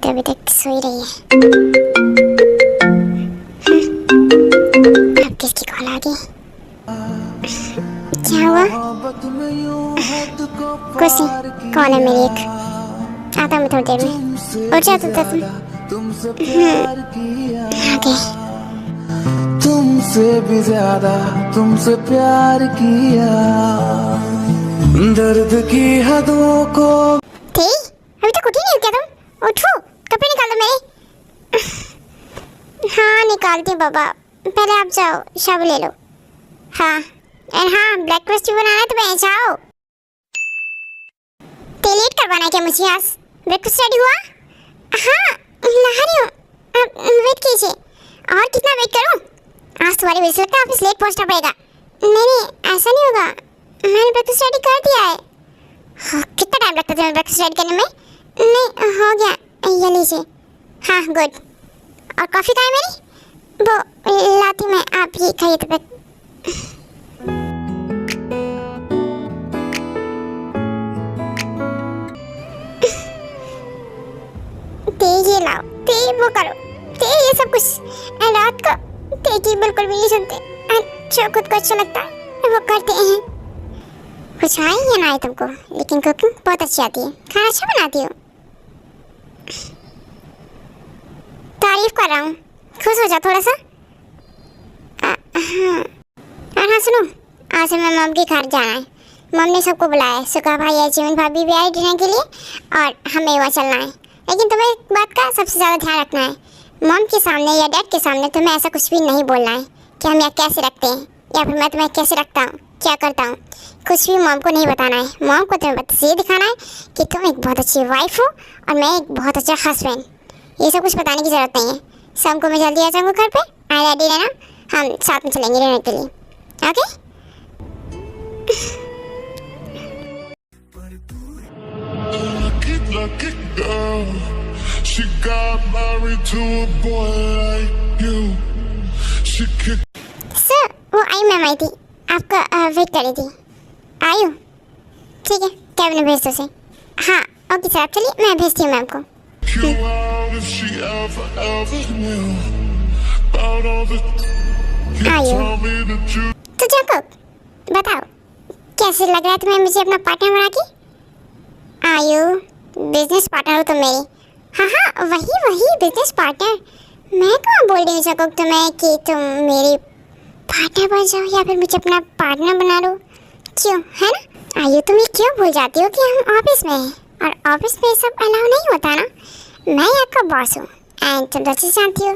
तो अभी तक सो ही रही है। अब किसकी कॉल आ गई? क्या हुआ? कुछ नहीं, कॉल है मेरी एक। आता मैं थोड़ी देर में। उठ जाता था तुम। ओके। तुमसे भी ज्यादा तुमसे प्यार किया, दर्द की हदों को। थे अभी तक उठी नहीं हो क्या तुम? उठो, कपड़े निकाल दो मेरे। हाँ निकालती बाबा, पहले आप जाओ शब ले लो। हाँ एंड हाँ, ब्रेकफास्ट भी बनाना है तो मैं जाओ। लेट करवाना है क्या मुझे आज? ब्रेकफास्ट रेडी हुआ? हाँ ला रही हूँ, आप वेट कीजिए। और कितना वेट करूँ? आज तुम्हारी वजह से लगता है ऑफिस लेट पहुँचना पड़ेगा। नहीं ऐसा नहीं होगा, मैंने ब्रेकफास्ट रेडी कर दिया है। हाँ, कितना टाइम लगता है तुम्हें ब्रेकफास्ट रेडी करने में? नहीं हो गया, ये लीजिए। हाँ गुड। और कॉफ़ी कहाँ है मेरी? वो लाती मैं, आप ये खाइए तब तक। ये लाओ, वो करो, ये सब कुछ रात को की बिल्कुल भी नहीं सुनते। जो खुद को अच्छा लगता है वो करते हैं। कुछ आए या ना आए तुमको, लेकिन कुकिंग बहुत अच्छी आती है, खाना अच्छा बनाती हो। तारीफ कर रहा हूँ, खुश हो जाओ थोड़ा सा। हाँ और हाँ सुनो, आज हमें मम के घर जाना है। मम ने सबको बुलाया है, सुखा भाई है, जीवन भाभी भी आई डिनर के लिए, और हमें वहाँ चलना है। लेकिन तुम्हें एक बात का सबसे ज़्यादा ध्यान रखना है, मम के सामने या डैड के सामने तुम्हें ऐसा कुछ भी नहीं बोलना है कि हम यहाँ कैसे रखते हैं या फिर मैं तुम्हें कैसे रखता हूँ, क्या करता हूँ। कुछ भी मम को नहीं बताना है। मम को तुम्हें बस ये दिखाना है कि तुम एक बहुत अच्छी वाइफ हो और मैं एक बहुत अच्छा हस्बैंड। ये सब कुछ बताने की ज़रूरत नहीं है। शाम को मैं जल्दी आ जाऊँगा घर पे, आ रेडी रहना, हम साथ में चलेंगे रहने के लिए। Okay? She got married to a boy like you. She kicked. Sir वो आई मैम आई थी, आपका वेट कर रही थी। आई हूँ, ठीक है कैब ने भेज दो उसे। हाँ ओके सर, आप चलिए मैं भेजती हूँ मैम को। You out if she ever knew about all the. You Are you? told me that you. तो जैकब बताओ, कैसे लग रहा है तुम्हें मुझे अपना पार्टनर बना के? आयु बिजनेस पार्टनर हो तुम मेरी। हाँ वही बिजनेस पार्टनर। मैं कहाँ बोल रही हूँ जैकब तुम्हें कि तुम मेरी पार्टनर बन जाओ या फिर मुझे अपना पार्टनर बना लो, क्यों है ना? आयु तुम ये क्यों भूल जाती हो कि हम ऑफिस में हैं और ऑफिस में सब अलाउ नहीं होता ना। मैं आपका बॉस हूँ एंड तुम अच्छे से जानती हो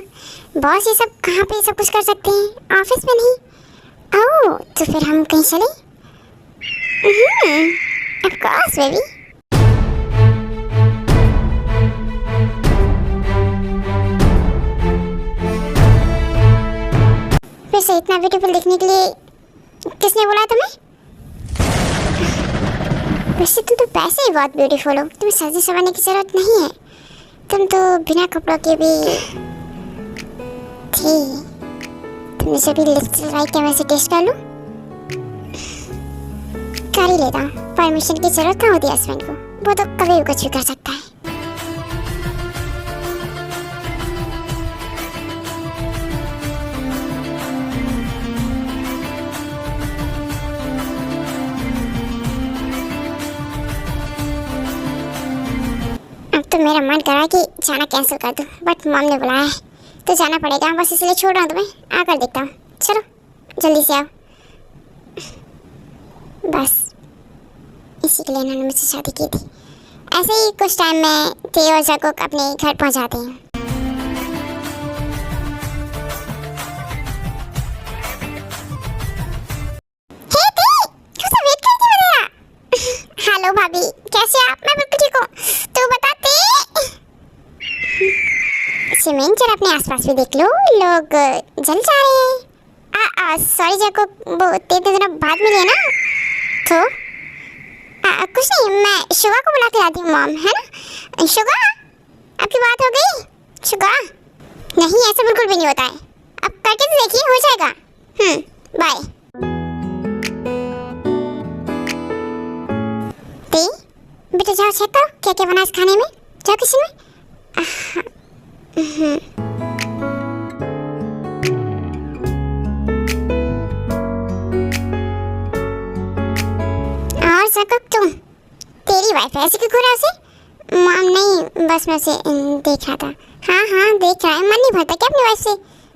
बॉस ये सब कहाँ पे सब कुछ कर सकते हैं, ऑफिस में नहीं। ओह तो फिर हम कहीं चले? Of course baby. फिर से इतना ब्यूटीफुल दिखने के लिए किसने बोला तुम्हें? वैसे तुम तो वैसे ही बहुत ब्यूटीफुल हो, तुम्हें सजने संवरने की जरूरत नहीं है। तुम तो बिना कपड़ों के भी थी। तुमने सभी लिपस्टिक लगाई क्या, वैसे टेस्ट कर लूं? कर ही लेता हूँ, परमिशन की जरूरत कहाँ होती है हस्बैंड को, वो तो कभी भी कुछ भी कर सकता है। तो मेरा मन कर रहा है कि जाना कैंसिल कर दूं, बट मॉम ने बुलाया है तो जाना पड़ेगा, बस इसलिए छोड़ रहा हूँ तुम्हें। आकर देखता हूँ, चलो जल्दी से आओ। बस इसी के लिए इन्होंने मुझसे शादी की थी। ऐसे ही कुछ टाइम में ते और जैकब अपने घर पहुँच जाते हैं। हेलो भाभी, कैसे आप? मैं बिल्कुल ठीक हूँ, तो बताते। सिमेंट जरा अपने आसपास भी देख लो, लोग जल जा रहे हैं। सॉरी जैको, वो 3 दिनों बाद मिले ना तो कुछ नहीं, मैं शुगा को बुला के लाती हूँ मॉम, है ना। शुगा, आपकी बात हो गई? शुगा, नहीं ऐसा बिल्कुल भी नहीं होता है, अब करके तो देखिए, हो जाएगा। बाय। बेटा जाओ चेक करो क्या क्या बना इस खाने में, जाओ किचन में। और सकक तुम, तेरी वाइफ ऐसे क्यों घूरा उसे? मॉम नहीं, बस मैं उसे देख रहा था। हाँ देख रहा है, मन नहीं भरता क्या अपनी वाइफ से?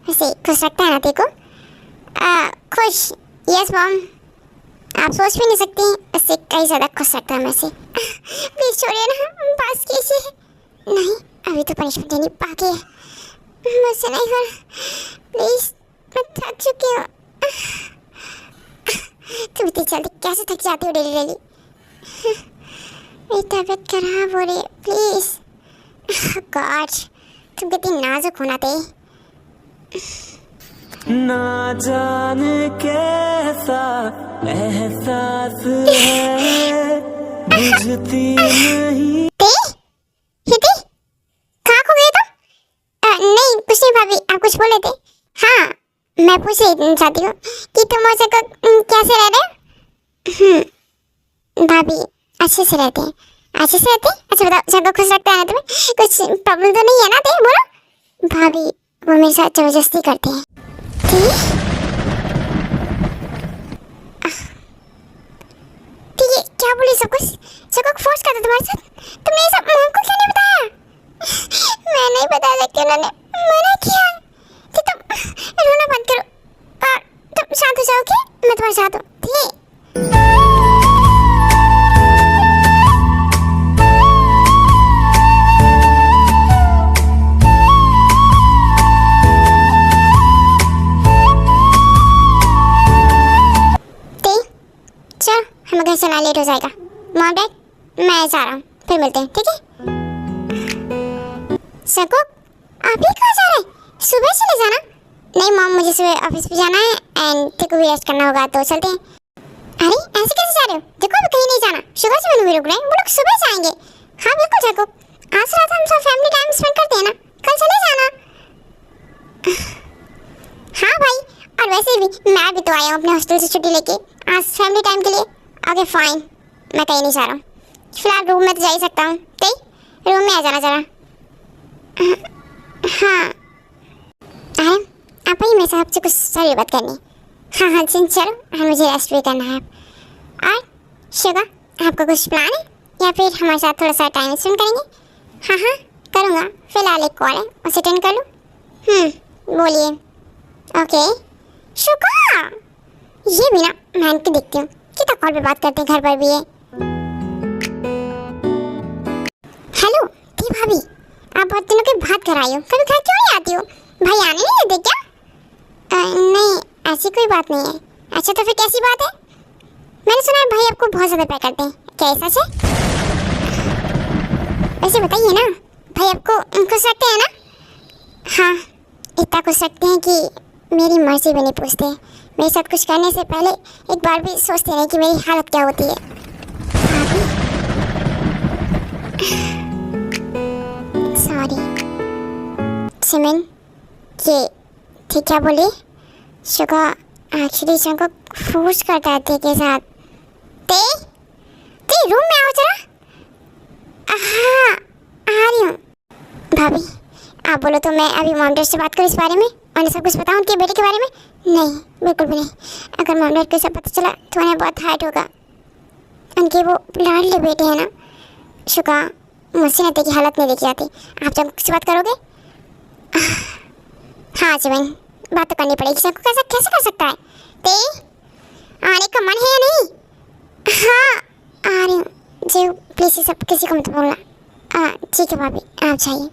वैसे खुश रखता है ना देखो। खुश? यस मॉम, आप सोच भी नहीं सकती, उससे कई ज़्यादा खुश रखता है मैं से। प्लीज छोड़िए ना, बस कीजिए। नहीं, अभी तो पनिशमेंट देनी बाकी है, मुझसे नहीं हो, प्लीज, मैं थक चुकी हूँ। तुम इतनी जल्दी कैसे थक जाती हो डेली डेली? मेरी तबीयत खराब हो रही है, प्लीज। गॉड, तुम कितनी नाजुक होना थे। ना जाने कैसा एहसास है, बुझती नहीं। कहाँ खो गए तुम? नहीं कुछ नहीं भाभी, आप कुछ बोले थे। हाँ, मैं पूछ रही चाहती हूँ कि तुम और जगह कैसे रह रहे हो? भाभी अच्छे से रहते हैं। अच्छे से रहते हैं? अच्छा बताओ, जगह खुश रखता है ना तुम्हें? कुछ प्रॉब्लम तो नहीं है ना? बोलो। भाभी वो मेरे साथ जबरदस्ती करते हैं। ठीक है, क्या बोली सब कुछ? सब कुछ फोर्स करता तुम्हारे साथ? तुमने ये सब मॉम को क्यों नहीं बताया? मैं नहीं बता सकती, उन्होंने मना किया कि तुम रोना बंद करो और तुम शांत हो जाओ। ओके, मैं तुम्हारे साथ हूँ, ठीक है? हम घर से ना लेट हो जाएगा। मॉम डैड, मैं जा रहा हूँ, फिर मिलते हैं, ठीक है? सको, आप ही कहाँ जा रहे हैं? सुबह चले जाना। नहीं मॉम, मुझे सुबह ऑफिस पे जाना है एंड तेरे को भी रेस्ट करना होगा, तो चलते हैं। अरे ऐसे कैसे जा रहे हो? देखो अभी कहीं नहीं जाना, शुगर से भी रुक रहे हैं, वो लोग सुबह जाएंगे। हाँ बिल्कुल सको, आज रात हम सब फैमिली टाइम स्पेंड करते हैं ना, कल चले जाना। हाँ भाई, और वैसे भी मैं भी तो आया हूँ अपने हॉस्टल से छुट्टी लेके आज फैमिली टाइम के लिए। ओके फाइन, मैं कहीं नहीं जा रहा हूँ, फिलहाल रूम में तो जा ही सकता हूँ। रूम में आ जाना जरा। हाँ अरे आप ही मेरे साहब से कुछ सारी बात करनी। हाँ चलो, हाँ मुझे रेस्ट भी करना है। और शुगा, आपका कुछ प्लान है या फिर हमारे साथ थोड़ा सा टाइम स्पेंड करेंगे? हाँ करूँगा, फिलहाल एक कॉल है, उसे अटेंड कर लूँ। बोलिए। ओके शुगा, ये भी ना मैं इनके देखती हूँ कितना कॉल पे बात करते हैं, घर पर भी है। हेलो दी भाभी, आप बहुत दिनों के बाद घर आई हो, कभी घर क्यों नहीं आती हो? भाई आने नहीं देते क्या? नहीं ऐसी कोई बात नहीं है। अच्छा तो फिर कैसी बात है? मैंने सुना है भाई आपको बहुत ज़्यादा प्यार करते हैं, क्या ऐसा है? वैसे बताइए ना, भाई आपको खुश रखते हैं ना? हाँ इतना खुश रखते हैं कि मेरी मर्जी भी नहीं पूछते। मेरे साथ कुछ करने से पहले एक बार भी सोचते नहीं कि मेरी हालत क्या होती है। सॉरी सिमन, ये ठीक क्या बोली? शुगा एक्चुअली को फोर्स करता है के साथ। ते रूम में आओ जरा। हाँ आ रही हूँ। भाभी आप बोलो तो मैं अभी मॉम डैड से बात करूँ इस बारे में, उन्हें सब कुछ बताऊँ उनके बेटे के बारे में? नहीं बिल्कुल भी नहीं। अगर मॉम डैड को सब पता चला तो उन्हें बहुत हर्ट होगा। उनके वो लाडले बेटे हैं ना। शुगा मुझसे नते की हालत नहीं देखी जाती, आप जब किसी बात करोगे? हाँ जीवन बात तो करनी पड़ेगी, सबको कैसे कैसे कर सकता है? आने का मन है या नहीं? हाँ आ रही हूँ जी, प्लीज़ ये सब किसी को मत बोलना। ठीक है भाभी आप जाइए।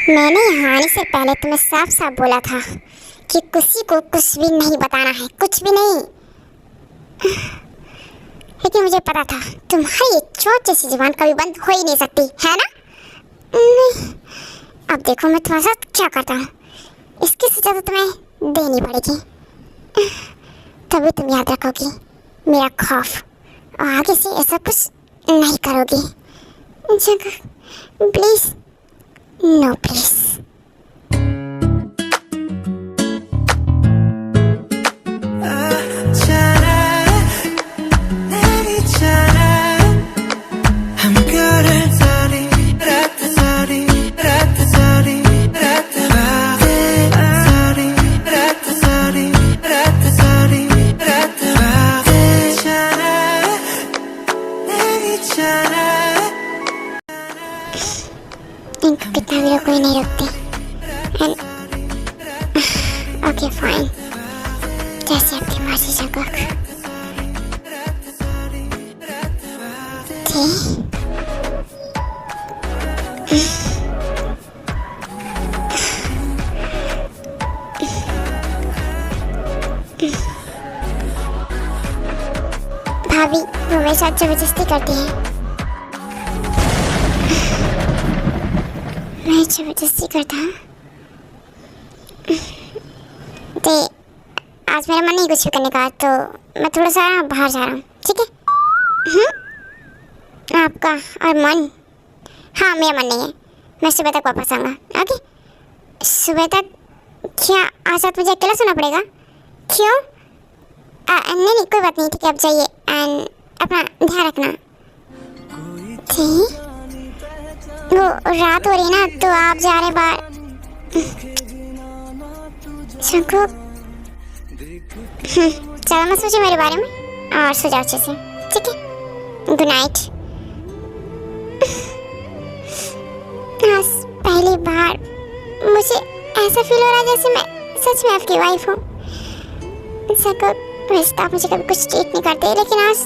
मैंने यहाँ आने से पहले तुम्हें साफ साफ बोला था कि किसी को कुछ भी नहीं बताना है, कुछ भी नहीं। लेकिन मुझे पता था तुम्हारी ये चोट जैसी जुबान कभी बंद हो ही नहीं सकती, है ना? नहीं, अब देखो मैं तुम्हारे साथ क्या करता हूँ। इसकी सजा तो तुम्हें देनी पड़ेगी, तभी तुम याद रखोगी मेरा खौफ और आगे से ऐसा कुछ नहीं करोगी। Jungkook please, no please. इनको कितना भी कोई नहीं रोकते। ओके फाइन, जैसे आपकी मर्जी जंगकुक। भाभी वो मेरे साथ जबरदस्ती करती है। मैं जबरदस्ती करता हूँ तो आज मेरा मन नहीं कुछ भी करने का, तो मैं थोड़ा सा बाहर जा रहा हूँ, ठीक है? आपका और मन? हाँ, मेरा मन नहीं है, मैं सुबह तक वापस आऊँगा। ओके, सुबह तक? क्या आज रात मुझे अकेला सोना पड़ेगा? क्यों? नहीं, कोई बात नहीं, ठीक है, आप जाइए एंड अपना ध्यान रखना। ठीक, वो रात हो रही है ना, तो आप जा रहे बाहर। जंगकुक, चलो मत सोचो मेरे बारे में और सो जाओ अच्छे से, ठीक है? Good night. आज पहली बार मुझे ऐसा फील हो रहा है जैसे मैं सच में आपकी वाइफ हूँ। जंगकुक, वैसे तो आप मुझे कभी कुछ ट्रीट नहीं करते, लेकिन आज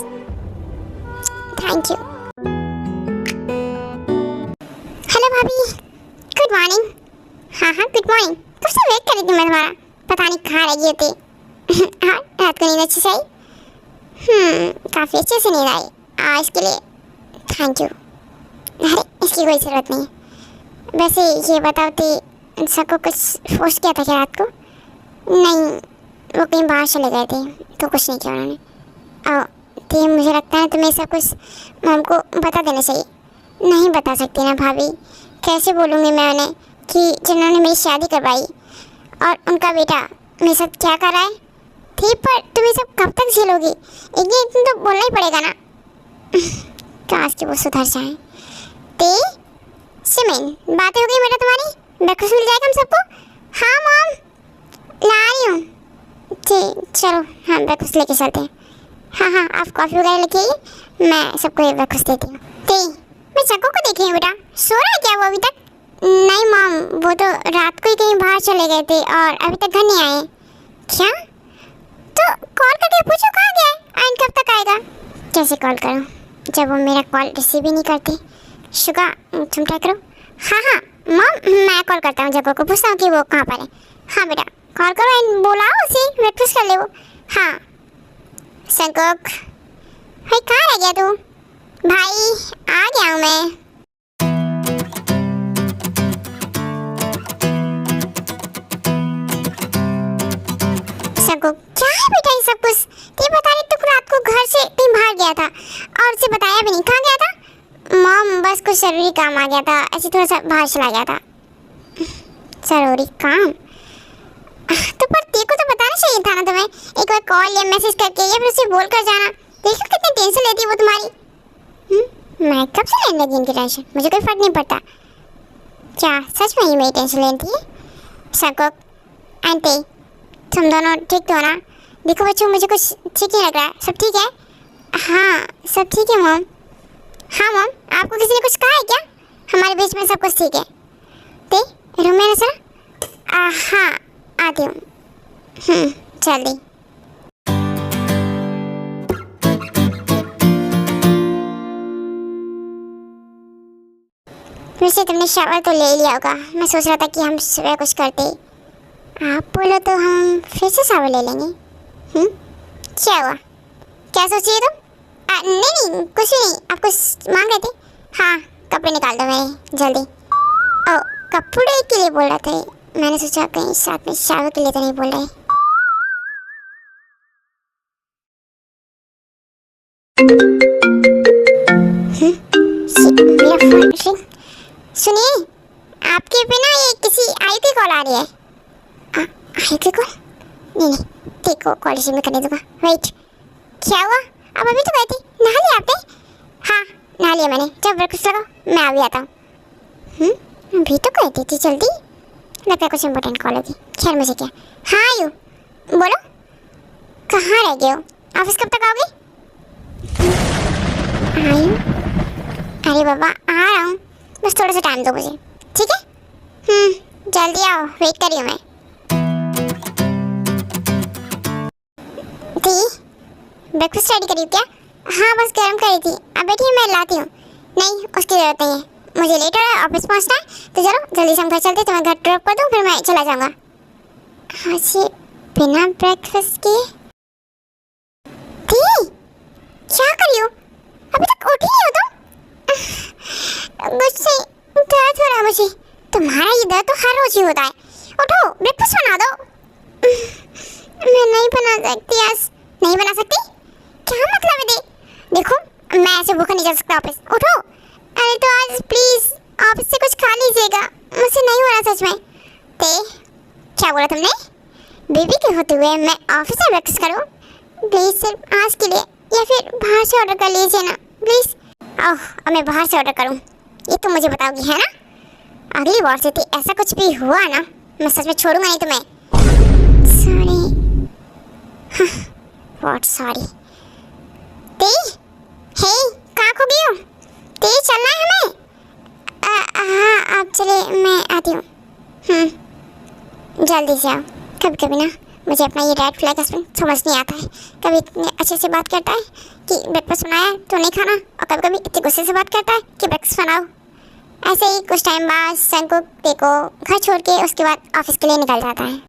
थैंक यू। हेलो भाभी, गुड मॉर्निंग। हाँ, गुड मॉर्निंग। कब से वेट कर रही थी मैं तुम्हारा, पता नहीं कहाँ रह गई होती। हाँ, रात को नींद अच्छी से आई? काफ़ी अच्छे से नींद आई। इसके लिए थैंक यू। अरे इसकी कोई ज़रूरत नहीं। वैसे ये बताओ कि सबको कुछ फोर्स किया था क्या रात को? नहीं, वो कहीं बाहर चले गए थे, तो कुछ नहीं किया उन्होंने। तो मुझे लगता है तुम्हें सब कुछ मॉम को बता देना चाहिए। नहीं बता सकती ना भाभी, कैसे बोलूँगी मैं उन्हें कि जिन्होंने मेरी शादी करवाई और उनका बेटा मेरे साथ क्या कर रहा है? ठीक, पर तुम ये सब कब तक झेलोगी? एक दिन तो बोलना ही पड़ेगा ना। काश कि वो सुधर जाए। ते सिमन, बातें हो गई बेटा तुम्हारी? ब्रेकफास्ट मिल जाएगा हम सबको? हाँ मॉम, ला रही हूँ। ठीक, चलो हाँ ब्रेकफास्ट लेके चलते हैं। हाँ, आप कॉफ़ी वगैरह लेके आइए, मैं सबको ब्रेकफास्ट देती हूँ। ते मैं जंगकुक को देख रही हूँ बेटा, सो रहा है क्या वो अभी तक? नहीं मॉम, वो तो रात को ही कहीं बाहर चले गए थे और अभी तक घर नहीं आए। क्या? तो कॉल करके पूछो कहाँ गया है एंड कब तक आएगा? कैसे कॉल करूँ जब वो मेरा कॉल रिसीव ही नहीं करते? शुगा, तुम ट्राई करो। हाँ मॉम, मैं कॉल करता हूँ जंगकुक को, पूछता हूँ कि वो कहाँ पर है। हाँ बेटा, कॉल करो एंड बुलाओ उसे, ब्रेकफास्ट कर ले वो। हाँ जंगकुक, भाई कहाँ रह गया तू? भाई आ गया हूँ मैं। जंगकुक, क्या है बेटा ये सब कुछ? ये बता रही तू रात को घर से कहीं बाहर गया था और उसे बताया भी नहीं, कहाँ गया था? मॉम बस कुछ जरूरी काम आ गया था, ऐसे थोड़ा सा बाहर चला गया था। जरूरी काम? तो पर तेरे को तो बताना चाहिए था ना तुम्हें, एक बार कॉल या मैसेज करके या फिर उसे बोल कर जाना। देखो कितनी टेंशन लेती है वो तुम्हारी। मैं कब से लेने लगी इनकी टेंशन? मुझे कोई फर्क नहीं पड़ता। क्या सच में ही मेरी टेंशन लेती है? जंगकुक आंटी, तुम दोनों ठीक हो ना? देखो बच्चों, मुझे कुछ ठीक नहीं लग रहा है। सब ठीक है? हाँ सब ठीक है मॉम। हाँ मॉम, आपको किसी ने कुछ कहा है क्या? हमारे बीच में सब कुछ ठीक है। ते रूम में ना? हाँ आती हूँ। जल्दी। वैसे तुमने शावर तो ले लिया होगा, मैं सोच रहा था कि हम सुबह कुछ करते। आप बोलो तो हम फिर से शावर ले लेंगे। क्या हुआ? क्या सोच रही हो तुम? नहीं नहीं कुछ नहीं, आप कुछ मांग रहे थे? हाँ कपड़े निकाल दो मेरे जल्दी। ओ कपड़े के लिए बोल रहे थे, मैंने सोचा कहीं साथ में शावर के लिए तो नहीं बोल रहे। मेरा फोन रिंग। सुनिए आपके पे ना ये किसी आई की कॉल आ रही है। आई की कॉल? नहीं नहीं ठीक को कॉल रिसीव करने दूंगा। वेट क्या हुआ? अब अभी तो गए थे, नहा लिया आपने? हाँ नहा लिया मैंने, जब ब्रेकफास्ट लगाओ मैं अभी आता हूँ। अभी तो गए थे इतनी जल्दी, लगता है कुछ इंपॉर्टेंट कॉल होगी। खैर मुझे क्या। हाँ आयु बोलो कहाँ रह गए हो, ऑफिस कब तक आओगे? आयु अरे बाबा आ रहा हूँ, बस थोड़ा सा टाइम दो मुझे, ठीक है? जल्दी आओ, वेट कर रही हूँ मैं। ब्रेकफास्ट रेडी करी क्या? हाँ बस गर्म करी थी, अब बैठिए मैं लाती हूँ। नहीं उसकी ज़रूरत नहीं है, मुझे लेट हो रहा है, ऑफिस पहुँचना है, तो चलो जल्दी से हम घर चलते, तो मैं घर ड्रॉप कर दूँ फिर मैं चला जाऊँगा। आज बिना ब्रेकफास्ट के दी क्या करी हो, अभी तक उठी ही हो तुम? गुस्से दर्द हो रहा है मुझे, तुम्हारा ये दर्द तो हर रोज ही होता है। उठो ब्रेकफास्ट बना दो। मैं नहीं बना सकती आज। नहीं बना सकती? क्या मतलब है? देखो मैं ऐसे भूखा नहीं जा सकता ऑफिस, उठो। अरे तो आज प्लीज ऑफिस से कुछ खा लीजिएगा, मुझसे नहीं हो रहा सच में। ते क्या बोला तुमने? बेबी के होते हुए मैं ऑफिस में ब्रेकफास्ट करूँ? प्लीज सिर्फ आज के लिए, या फिर बाहर से ऑर्डर कर लीजिए ना प्लीज। ओह अब मैं बाहर से ऑर्डर करूँ, ये तो मुझे बताओगी है ना? अगली बार से ऐसा कुछ भी हुआ ना, मैं सच में छोड़ूंगा नहीं तुम्हें। सॉरी। What sorry? ते हे कहाँ खो गई हो? ते चलना है हमें? हाँ आप चले, मैं आती हूँ। जल्दी से आओ। कभी कभी ना मुझे अपना ये रेड फ्लैग हस्बैंड समझ नहीं आता है। कभी इतने अच्छे से बात करता है कि ब्रेकफास्ट बनाया तो नहीं खाना, और कभी कभी इतने गुस्से से बात करता है कि ब्रेकफास्ट बनाओ। ऐसे ही कुछ टाइम बाद सन को देखो घर छोड़ के उसके बाद ऑफिस के लिए निकल जाता है।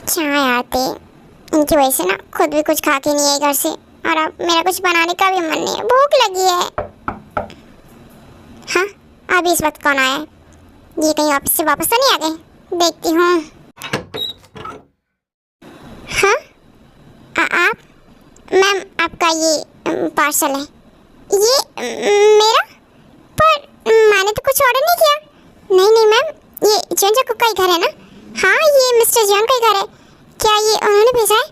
क्या यार ते, इनकी वजह से ना खुद भी कुछ खा के नहीं है घर से, और अब मेरा कुछ बनाने का भी मन नहीं है, भूख लगी है। हाँ अभी इस वक्त कौन आया है? ये कहीं ऑफिस से वापस तो नहीं आ गए? देखती हूँ। हाँ आप मैम, आपका ये पार्सल है। ये मेरा? पर मैंने तो कुछ ऑर्डर नहीं किया। नहीं नहीं मैम, ये जॉन जैकब का ही घर है ना? हाँ ये मिस्टर जॉन का ही घर है। क्या ये उन्होंने भेजा है?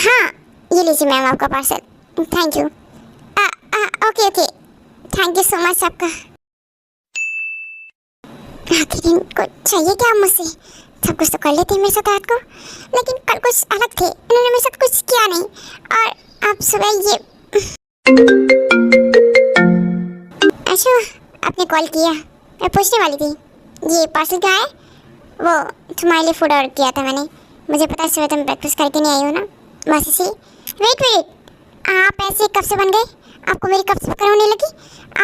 हाँ ये लीजिए मैम आपका parcel. Thank you. Okay okay, thank you so much आपका। आखिर इनको चाहिए क्या मुझसे? सब कुछ तो कर लेते हैं मेरे साथ रात को, लेकिन कल कुछ अलग थे, इन्होंने मेरे साथ कुछ किया नहीं, और अब सुबह ये। अच्छा आपने कॉल किया, मैं पूछने वाली थी ये पार्सल क्या है? वो तुम्हारे लिए फूड ऑर्डर किया था मैंने, मुझे पता है सुबह तुम ब्रेकफास्ट करके नहीं आई हो ना, बस इसी। वेट आप ऐसे कब से बन गए? आपको मेरी कब से फिक्र होने लगी?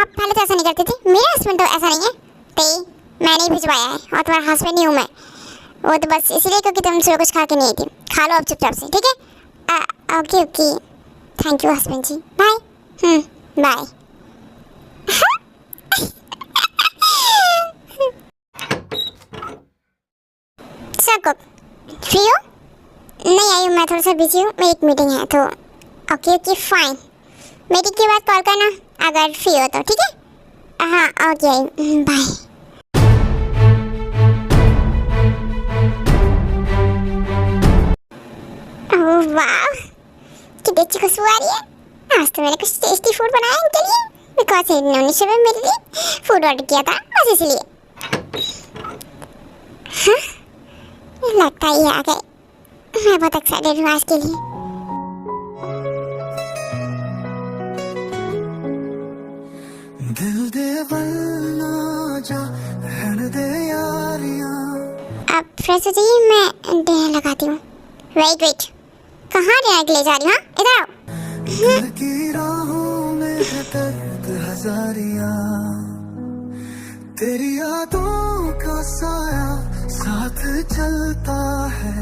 आप पहले तो ऐसा नहीं करते थे। मेरा हस्बैंड तो ऐसा नहीं है ते, मैंने ही भिजवाया है, और तुम्हारा हस्बैंड ही हूँ मैं। वो तो बस इसीलिए क्योंकि तुम सुबह कुछ खा के नहीं आई थी। खा लो अब चुपचाप से, ठीक है? Okay okay, thank you husband ji, bye. Bye. सब फ्री हो? नहीं आई हूँ, मैं थोड़ा सा बिजी हूँ, मेरी एक मीटिंग है तो। ओके ओके फाइन, मीटिंग के बाद कॉल करना अगर फ्री हो तो, ठीक है? हाँ ओके बाय। ओह वाह कितनी अच्छी खुशबू आ रही है। आज तो मैंने कुछ टेस्टी फूड बनाया इनके लिए, बिकॉज इन्होंने सुबह मेरे लिए फूड ऑर्डर किया था, बस इसलिए। हाँ लगता है ये आ गए, मैं बहुत एक्साइटेड हूँ आज के लिए। दिल दे वरना जा रहने दे यारियां। अब फ्रेश हो जाइए, मैं डेहर लगाती हूँ। वेट कहाँ डेहर के लिए जा रही हूँ? इधर आओ। दिल की राहों में है दर्द हजारियां, तेरी यादों का साया साथ चलता है।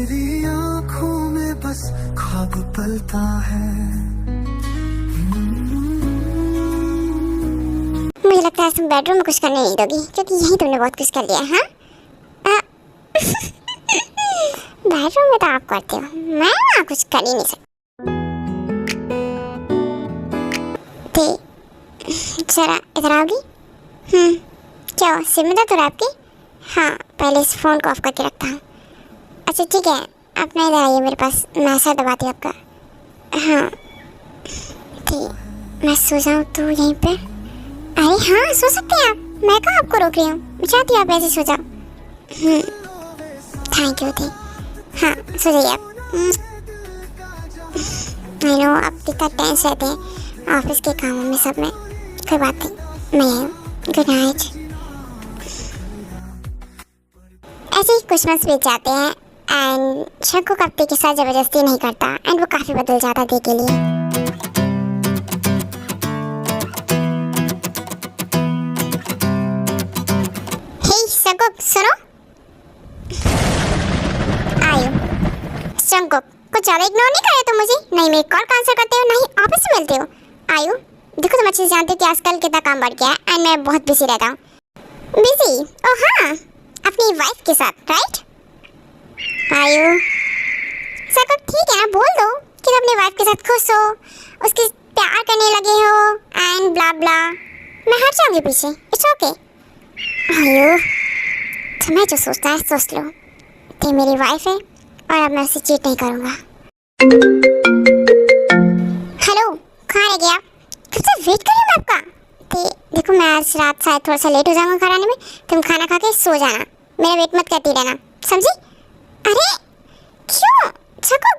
मेरी आंखों में बस ख्वाब पलता है। मुझे लगता है तुम बेडरूम में कुछ करने नहीं दोगी, क्योंकि यही तुमने बहुत कुछ कर लिया है। हाँ बेडरूम में तो आप करते हो, मैं वहाँ कुछ कर ही नहीं सकती। जरा इधर आओगी? क्या हुआ, सिर में दर्द हो रहा है आपके? हाँ, पहले इस फ़ोन को ऑफ करके रखता हूँ। अच्छा ठीक है, आप ना इधर आइए मेरे पास, मैं सर दबाती हूँ आपका। हाँ ठीक, मैं सो जाऊँ तो यहीं पे? अरे हाँ, सो सकते हैं आप, मैं कहाँ आपको रोक रही हूँ, चाहती हूँ आप ऐसे सो जाओ। Thank you. हाँ सो जाइए आप। आई नो आप कितना टेंस रहते हैं ऑफिस के कामों में सब में, कोई बात नहीं, मैं आई हूँ। Good night. ऐसे ही कुछ मंथ्स बीत जाते हैं एंड शंकु कप्ती के साथ ज़बरदस्ती नहीं करता एंड वो काफ़ी बदल जाता डे के लिए। हे शंकु सुनो। आयु शंकु, कुछ ज़्यादा इग्नोर नहीं कर रहे तुम मुझे, नहीं मेरी कॉल का आंसर करते हो, नहीं ऑफिस में मिलते हो। आयु देखो तुम अच्छे से जानते हो कि आजकल कितना काम बढ़ गया है एंड मैं बहुत बिजी रहता हूँ। बिजी? ओह हाँ, अपनी वाइफ के साथ राइट? आयु सर ठीक है ना, बोल दो कि तुम अपनी वाइफ के साथ खुश हो, उसके प्यार करने लगे हो एंड ब्ला ब्ला, मैं हट जाऊंगी पीछे, इट्स ओके। आयु तुम्हें जो सोचना है सोच लो, ये मेरी वाइफ है और अब मैं उससे चीट नहीं करूँगा। हेलो कहाँ रह गए आप? कब से वेट कर रही हूँ आपका। देखो मैं आज रात शायद थोड़ा सा लेट हो जाऊंगा खाना आने में, तुम खाना खा के सो जाना, मेरा वेट मत करती रहना, समझी? अरे क्यों छको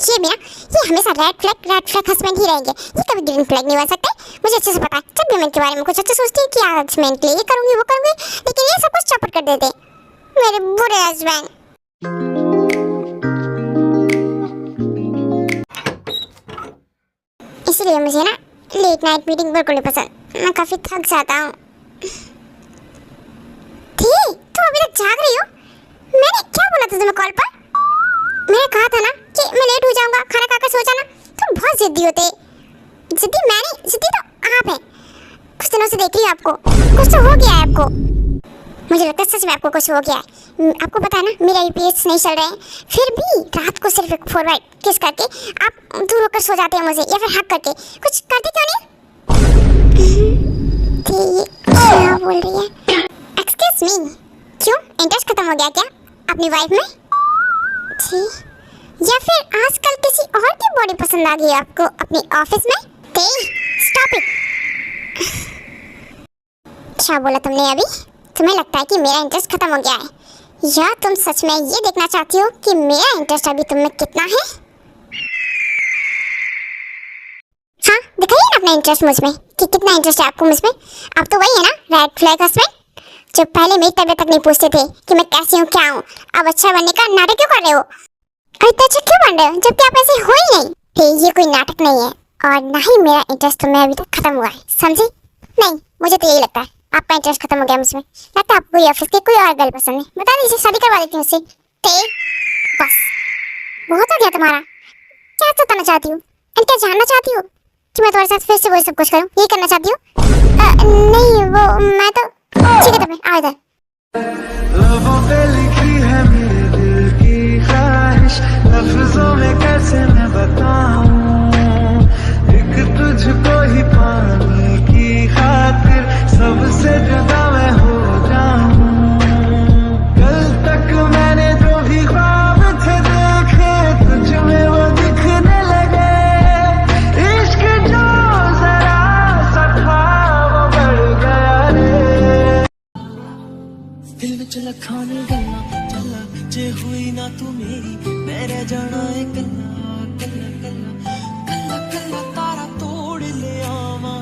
ये भी ना, ये हमेशा रेड फ्लैग हस्बैंड ही रहेंगे, ये कभी ग्रीन फ्लैग नहीं बन सकते। मुझे अच्छे से पता है, जब भी मैं इनके बारे में कुछ अच्छा सोचती हूँ कि आज मैं इनके लिए ये करूँगी वो करूँगी, लेकिन ये सब कुछ चौपट कर देते मेरे बुरे हस्बैंड। इसलिए मुझे ना लेट नाइट मीटिंग बिल्कुल नहीं पसंद, मैं काफ़ी थक जाता हूँ। ठीक तुम अभी तक जाग रही हो? मैंने क्या बोला था तुम्हें कॉल पर? मैंने कहा था ना कि मैं लेट हो जाऊंगा, खाना खाकर सो जाना। तुम बहुत जिद्दी होते। जिद्दी मैं नहीं, जिद्दी तो आप हैं। कुछ दिनों से देख रही हूँ आपको, कुछ तो हो गया है आपको। मुझे लगता है सच में आपको कुछ हो गया है। आपको पता है ना मेरा ईपीएस नहीं चल रहे हैं, फिर भी रात को सिर्फ एक फॉरवर्ड किस करके आप दूर होकर सो जाते हैं मुझे, या फिर हक करके, कुछ करते क्यों नहीं? क्या बोल रही है? एक्सक्यूज मी, क्यों इंटरेस्ट खत्म हो गया क्या अपनी वाइफ में? जी, या फिर आजकल किसी और की बॉडी पसंद आ गई आपको अपनी ऑफिस में? Stop it. क्या बोला तुमने अभी? तुम्हें लगता है कि मेरा इंटरेस्ट खत्म हो गया है, या तुम सच में ये देखना चाहती हो कि मेरा इंटरेस्ट अभी तुम में कितना है? हाँ दिखाइए ना अपना इंटरेस्ट मुझ में कि कितना इंटरेस्ट है आपको मुझ में। अब तो वही है ना रेड फ्लैग हस्बैंड, जो पहले मेरी तबीयत तक नहीं पूछते थे कि मैं कैसी हूँ क्या हूँ, अब अच्छा बनने का नाटक क्यों कर रहे हो? और इतना अच्छा क्यों बन रहे हो जबकि आप ऐसे हो ही नहीं? ये कोई नाटक नहीं है और ना ही मेरा इंटरेस्ट तुम्हें अभी तक खत्म हुआ है, समझी? नहीं मुझे तो यही लगता है आपका इंटरेस्ट खत्म हो गया मुझमें। लगता है आपको ऑफिस के कोई और गर्ल पसंद है, बता दीजिए शादी करवा देती हूँ उससे। बस बहुत हो गया तुम्हारा। क्या बताना चाहती हूँ एंड क्या जानना चाहती हो कि मैं तुम्हारे साथ फिर से वही सब कुछ करूँ, ये करना चाहती हूँ? नहीं वो मैं तो ठीक है, तुम्हें आओ इधर। लबों पे लिखी है मेरे दिल की ख्वाहिश, लफ्जों में कैसे मैं बताऊं, एक तुझको ही पाने की खातिर सबसे जुदा मैं हो जाऊं। कल तक मैंने जो भी ख्वाब थे देखे तुझ में वो दिखने लगे, इश्क जो जरा सा था वो बढ़ गया रे। दिल विच लखां ने गल्लां चला जे हुई ना तू मेरी, मैं रह जाना है कल्ला कल्ला कल्ला कल्ला कल्ला तारा तोड़ ले आवा,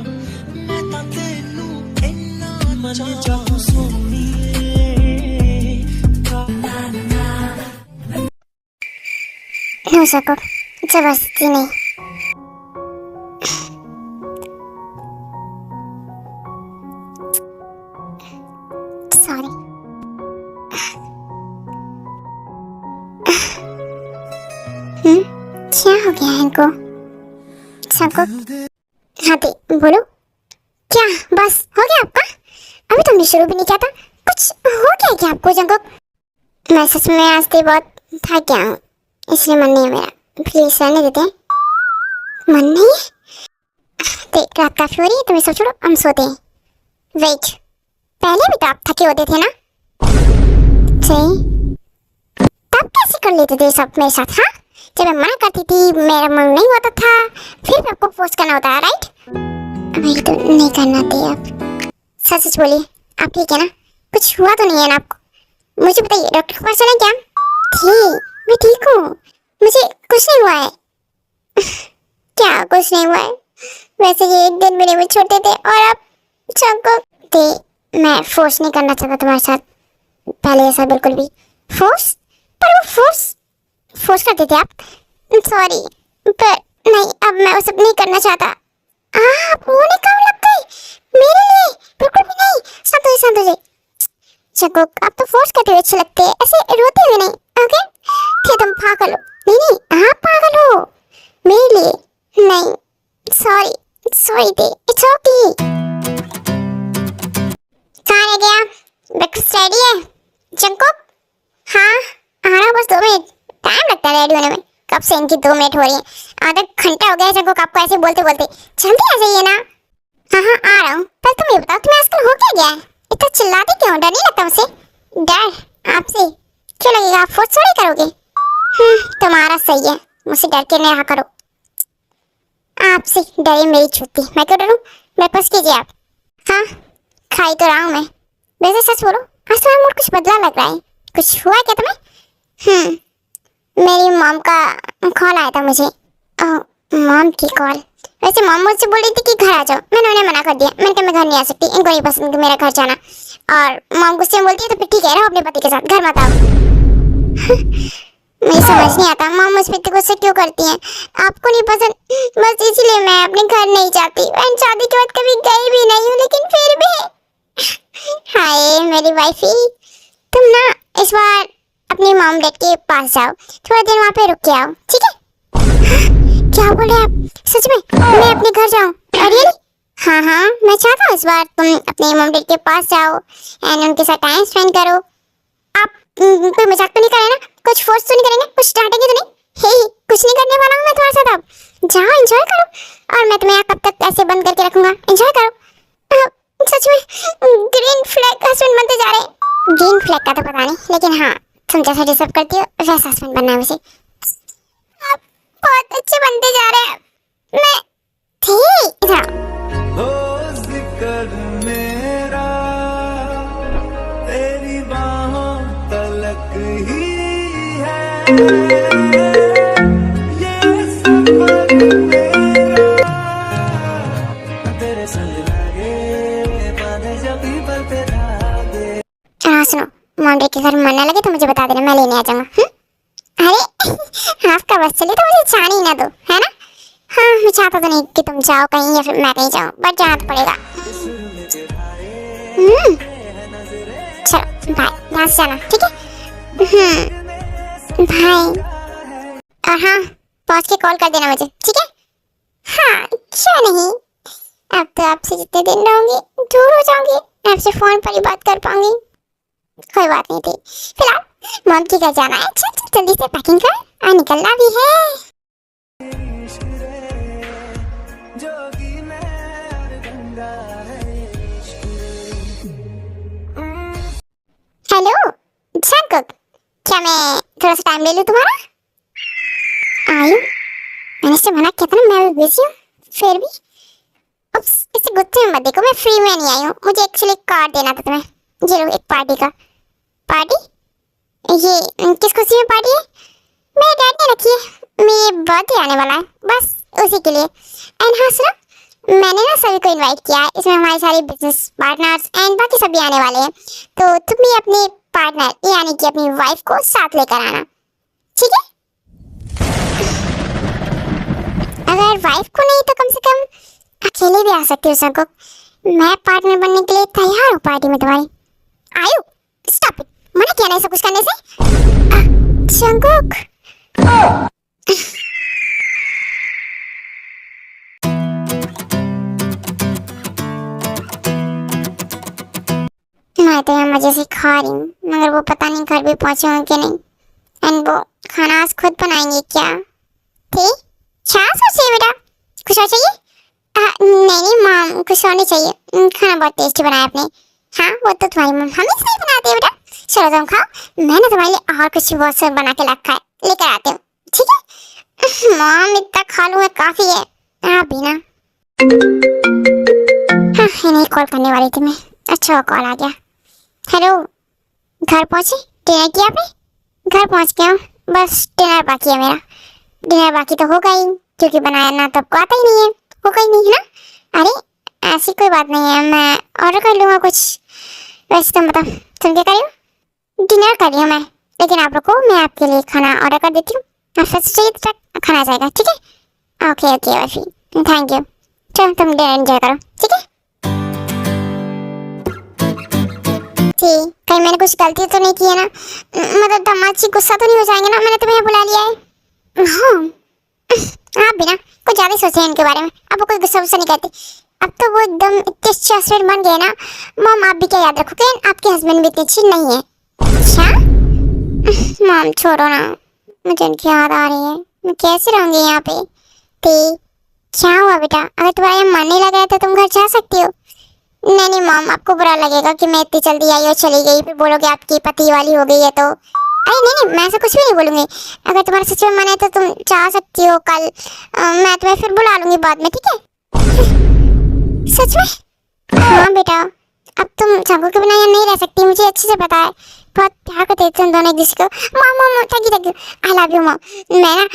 मैं तां तैनू इन्ना चाहां सोहणीए। नो सको जबरदस्ती नहीं। सॉरी। हो गया है इनको सबको? हाथी बोलो, क्या बस हो गया आपका? अभी तुमने शुरू भी नहीं किया था, कुछ हो गया क्या आपको जंगुक? मैं सच में आज से बहुत थक गया हूँ, इसलिए मन नहीं है मेरा, प्लीज रहने देते हैं। मन नहीं है? देख रात काफी हो रही है, तुम्हें सब छोड़ो, हम सोते हैं। वेट, पहले भी तो आप थके होते थे ना? सही, तब कैसे कर लेते थे सब मेरे साथ? हाँ, जब मैं मना करती थी, मेरा मन नहीं होता था, फिर भी आपको फोर्स करना होता है, राइट? अभी तो नहीं करना चाहिए आप। सच सच बोलिए, आप ठीक है ना? कुछ हुआ तो नहीं है ना आपको? मुझे बताइए, डॉक्टर के पास चलें क्या? ठीक, मैं ठीक हूँ, मुझे कुछ नहीं हुआ है। क्या कुछ नहीं हुआ है? वैसे ये एक दिन मेरे में छोटे थे और अब सबको थे। मैं फोर्स नहीं करना चाहता तुम्हारे साथ, पहले ऐसा बिल्कुल भी। फोर्स? पर वो फोर्स करते थे आप। सॉरी, पर नहीं, अब मैं वो सब नहीं करना चाहता। आप वो नहीं काम लग गए मेरे लिए, बिल्कुल भी नहीं। शांत हो जाइए। जंगुक, आप तो फोर्स करते हुए अच्छे लगते हैं, ऐसे रोते हुए नहीं, ओके? थे तुम पागल हो। नहीं, आप पागल हो मेरे लिए। नहीं, सॉरी दे, इट्स ओके। कहाँ रह गया? ब्रेकफास्ट रेडी है जंगुक? हाँ, आ रहा हूँ, बस 2 मिनट टाइम लगता है रेडी होने में। कब से इनकी 2 मिनट हो रही है, आधा घंटा हो गया है जंगुक आपको ऐसे बोलते बोलते। जल्दी आ जाइए ना। हाँ, आ रहा हूँ, पर तुम ये बताओ तुम्हें आजकल हो क्या गया है? इतना चिल्लाते क्यों? डर नहीं लगता मुझसे? डर आपसे क्यों लगेगा? आप फोर्स थोड़ी करोगे। तुम्हारा सही है, मुझसे डर के नहीं रहा करो। आपसे डरे मेरी छुट्टी, मैं क्यों डरूं? ब्रेकफास्ट कीजिए आप। हाँ, खाई तो रहा हूँ मैं। वैसे सच बोलो, आज तुम्हारा मूड कुछ बदला लग रहा है, कुछ हुआ क्या तुम्हें? मेरी मॉम का कॉल आया था मुझे। मॉम की कॉल? वैसे मॉम मुझसे बोल रही थी कि घर आ जाओ, मैंने उन्हें मना कर दिया। मैंने कहा मैं घर नहीं आ सकती, इनको नहीं पसंद मेरा घर जाना। और मॉम गुस्से में बोलती है तो फिर ठीक है, रहो अपने पति के साथ, घर मत आओ। मुझे समझ नहीं आता मॉम मुझ पर गुस्सा क्यों करती हैं। आपको नहीं पसंद, बस इसलिए मैं अपने घर नहीं जाती। मैं शादी के बाद कभी गई भी नहीं हूँ, लेकिन फिर भी। हाय मेरी वाइफी, तुम ना इस बार अपनी मॉम डैड के पास जाओ, थोड़ा दिन वहाँ पे रुक के आओ, ठीक है? क्या बोले आप? सच में मैं अपने घर जाऊँ? अरे हाँ, मैं चाहता हूँ इस बार तुम अपने मॉम डैड के पास जाओ एंड उनके साथ टाइम स्पेंड करो। आप कोई मजाक तो नहीं करे ना? कुछ फोर्स तो नहीं करेंगे? कुछ डांटेंगे तो नहीं? हे, कुछ नहीं करने वाला हूँ मैं तुम्हारे साथ। अब जाओ, एंजॉय करो, और मैं तुम्हें कब तक ऐसे बंद करके रखूंगा? एंजॉय करो। सच में ग्रीन फ्लैग हस्बैंड बनते जा रहे हैं। ग्रीन फ्लैग का तो पता नहीं, लेकिन हाँ, तुम जैसा डिजर्व करती हो वैसा हस्बैंड बनना है मुझे। आप बहुत अच्छे बनते जा रहे हैं। मैं ठीक हो जिक्र मेरा तेरी बाहों तलक ही है, ये सफर मेरा तेरे संग लगे बांधे जब भी पल पे धागे। सुनो, मॉम के घर मन ना लगे तो मुझे बता देना, मैं लेने आ जाऊंगा। अरे आपका बस चले तो मुझे जाने ही ना दो, है ना? हाँ, मैं चाहता तो नहीं कि तुम जाओ कहीं या फिर मैं कहीं जाऊँ, बट जाना तो पड़ेगा। चलो बाय, यहाँ से जाना, ठीक है? बाय। और हाँ, पहुँच के कॉल कर देना मुझे, ठीक है? हाँ, क्यों नहीं। अब तो आपसे जितने दिन रहूंगी दूर हो जाऊंगी, आपसे फोन पर ही बात कर पाऊंगी। कोई बात नहीं थी। फिलहाल मॉम के घर जाना है, चल जल्दी से पैकिंग कर और निकलना भी है। हेलो जंगुक, क्या मैं थोड़ा सा टाइम ले लूं तुम्हारा? आयु, मैंने इससे मना किया था ना, मैं भी बिजी हूँ, फिर भी इससे गुस्से में मत देखो, मैं फ्री में नहीं आई हूँ। मुझे एक्चुअली कार्ड देना था तुम्हें, ये लो, एक पार्टी का। पार्टी? ये किस खुशी में पार्टी है? मेरे डैड ने रखी है, मेरे बर्थडे आने वाला है, बस उसी के लिए। एंड हाँ सुनो, मैंने ना सभी को इनवाइट किया है, इसमें हमारे सारे बिजनेस पार्टनर्स एंड बाकी सभी आने वाले हैं। तो तुम भी अपने पार्टनर यानी कि अपनी वाइफ को साथ लेकर आना, ठीक है? अगर वाइफ को नहीं तो कम से कम अकेले भी आ सकती हो सबको। मैं पार्टनर बनने के लिए तैयार हूँ पार्टी में तुम्हारी। आयु, स्टॉप इट, मना किया ना ऐसा कुछ करने से। जंगुक, मैं तो यहाँ मजे से खा रही हूँ, मगर वो पता नहीं घर भी पहुंचे होंगे कि नहीं। एंड वो खाना आज खुद बनाएंगे क्या? ठीक, क्या सोचिए बेटा, कुछ और चाहिए? नहीं माम, कुछ और नहीं चाहिए, खाना बहुत टेस्टी बनाया आपने। हाँ, वो तो तुम्हारी मम हमेशा ही बनाती है बेटा। चलो तुम खाओ, मैंने तुम्हारे लिए और कुछ बहुत सब बना के रखा है, लेकर आते हो, ठीक है? मॉम इतना खा लूँ काफी है, आप भी ना। हाँ, इन्हें कॉल करने वाली थी मैं, अच्छा कॉल आ गया। हेलो, घर पहुंचे? डिनर किया आपने? घर पहुंच गया हूँ, बस डिनर बाकी है मेरा। डिनर बाकी तो होगा ही, क्योंकि बनाया ना तो आपको आता ही नहीं है, होगा ही नहीं है ना। अरे ऐसी कोई बात नहीं है, मैं ऑर्डर कर लूँगा कुछ। वैसे तुम बताओ, तुम क्या कर रही हो? डिनर कर रही हूँ मैं, लेकिन आप रुको, मैं आपके लिए खाना ऑर्डर कर देती हूँ। आप फिर से चाहिए तो खाना आ जाएगा, ठीक है? ओके ओके वैसे, थैंक यू। चलो तुम डिनर एंजॉय करो, ठीक है? जी, कहीं मैंने कुछ गलती तो नहीं की है ना? मतलब दामाद जी गुस्सा तो नहीं हो जाएंगे ना, मैंने तुम्हें बुला लिया है। हाँ, आप भी ना कुछ ज्यादा सोचे हैं इनके बारे में, अब वो कोई गुस्सा वुस्सा नहीं करते। अब तो वो एकदम इतने अच्छे हस्बैंड बन गए ना। मॉम आप भी क्या याद रखोगे, आपके हस्बैंड भी इतने अच्छे नहीं है। अच्छा मॉम छोड़ो ना, मुझे उनकी याद आ रही है, मैं कैसे रहूंगी यहाँ पे। क्या हुआ बेटा, अगर तुम्हारा यहाँ मन नहीं लग रहा है तो तुम घर जा सकती हो। नहीं नहीं मॉम, आपको बुरा लगेगा कि मैं इतनी जल्दी आई और चली गई, फिर बोलोगे आपकी पति वाली हो गई है तो। अरे नहीं नहीं, मैं ऐसा कुछ भी नहीं बोलूंगी। अगर तुम्हारा सच में मन है तो तुम जा सकती हो कल, मैं तुम्हें फिर बुला लूंगी बाद में, ठीक है? सच में? हाँ बेटा, अब तुम चाकू के बिना यहाँ नहीं रह सकती, मुझे अच्छे से पता है। बहुत प्यार करते तुम दोनों एक दूसरे को। Mom mom thank you, I love you mom. मैं ना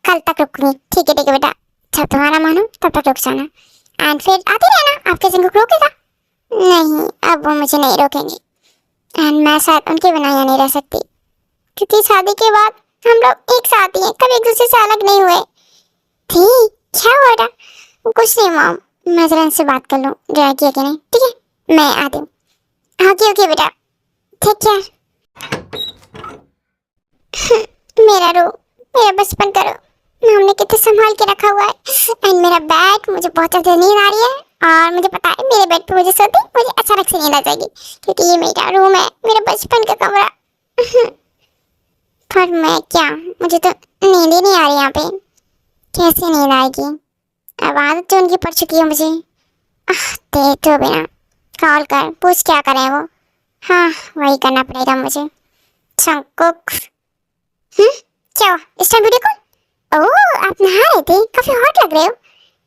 कल तक रुकूंगी, ठीक है बेटा, जब तुम्हारा मन हो तब तक रुक जाना, एंड फिर आते रहना, आपके संग रोकेगा नहीं। अब वो मुझे नहीं रोकेंगे, एंड मैं शायद उनके बिना यहाँ नहीं रह सकती, क्योंकि शादी के बाद हम लोग एक साथ ही हैं, कभी एक दूसरे से अलग नहीं हुए। ठीक, क्या हुआ बेटा? कुछ नहीं मॉम, मैं जरा इनसे बात कर लूँ डिनर किया कि नहीं, ठीक है? मैं आती हूँ। ओके ओके बेटा, ठीक केयर। मेरा रूम, मेरा बचपन का रूम हमने कितने संभाल के रखा हुआ है, एंड मेरा बेड, मुझे बहुत ज़्यादा नींद आ रही है, और मुझे पता है मेरे बेड पे मुझे सोते मुझे अचानक से नींद आ जाएगी, क्योंकि ये मेरा रूम है, मेरा बचपन का कमरा। पर मैं क्या, मुझे तो नींद ही नहीं आ रही यहाँ पे, कैसे नींद आएगी? अब आदत तो उनकी पड़ चुकी है मुझे। दे तो बिना कॉल कर पूछ क्या करें वो। हाँ, वही करना पड़ेगा मुझे। जंगकुक, क्या इस टाइम वीडियो कॉल? ओह, आप नहा रहे थे, काफी हॉट लग रहे हो।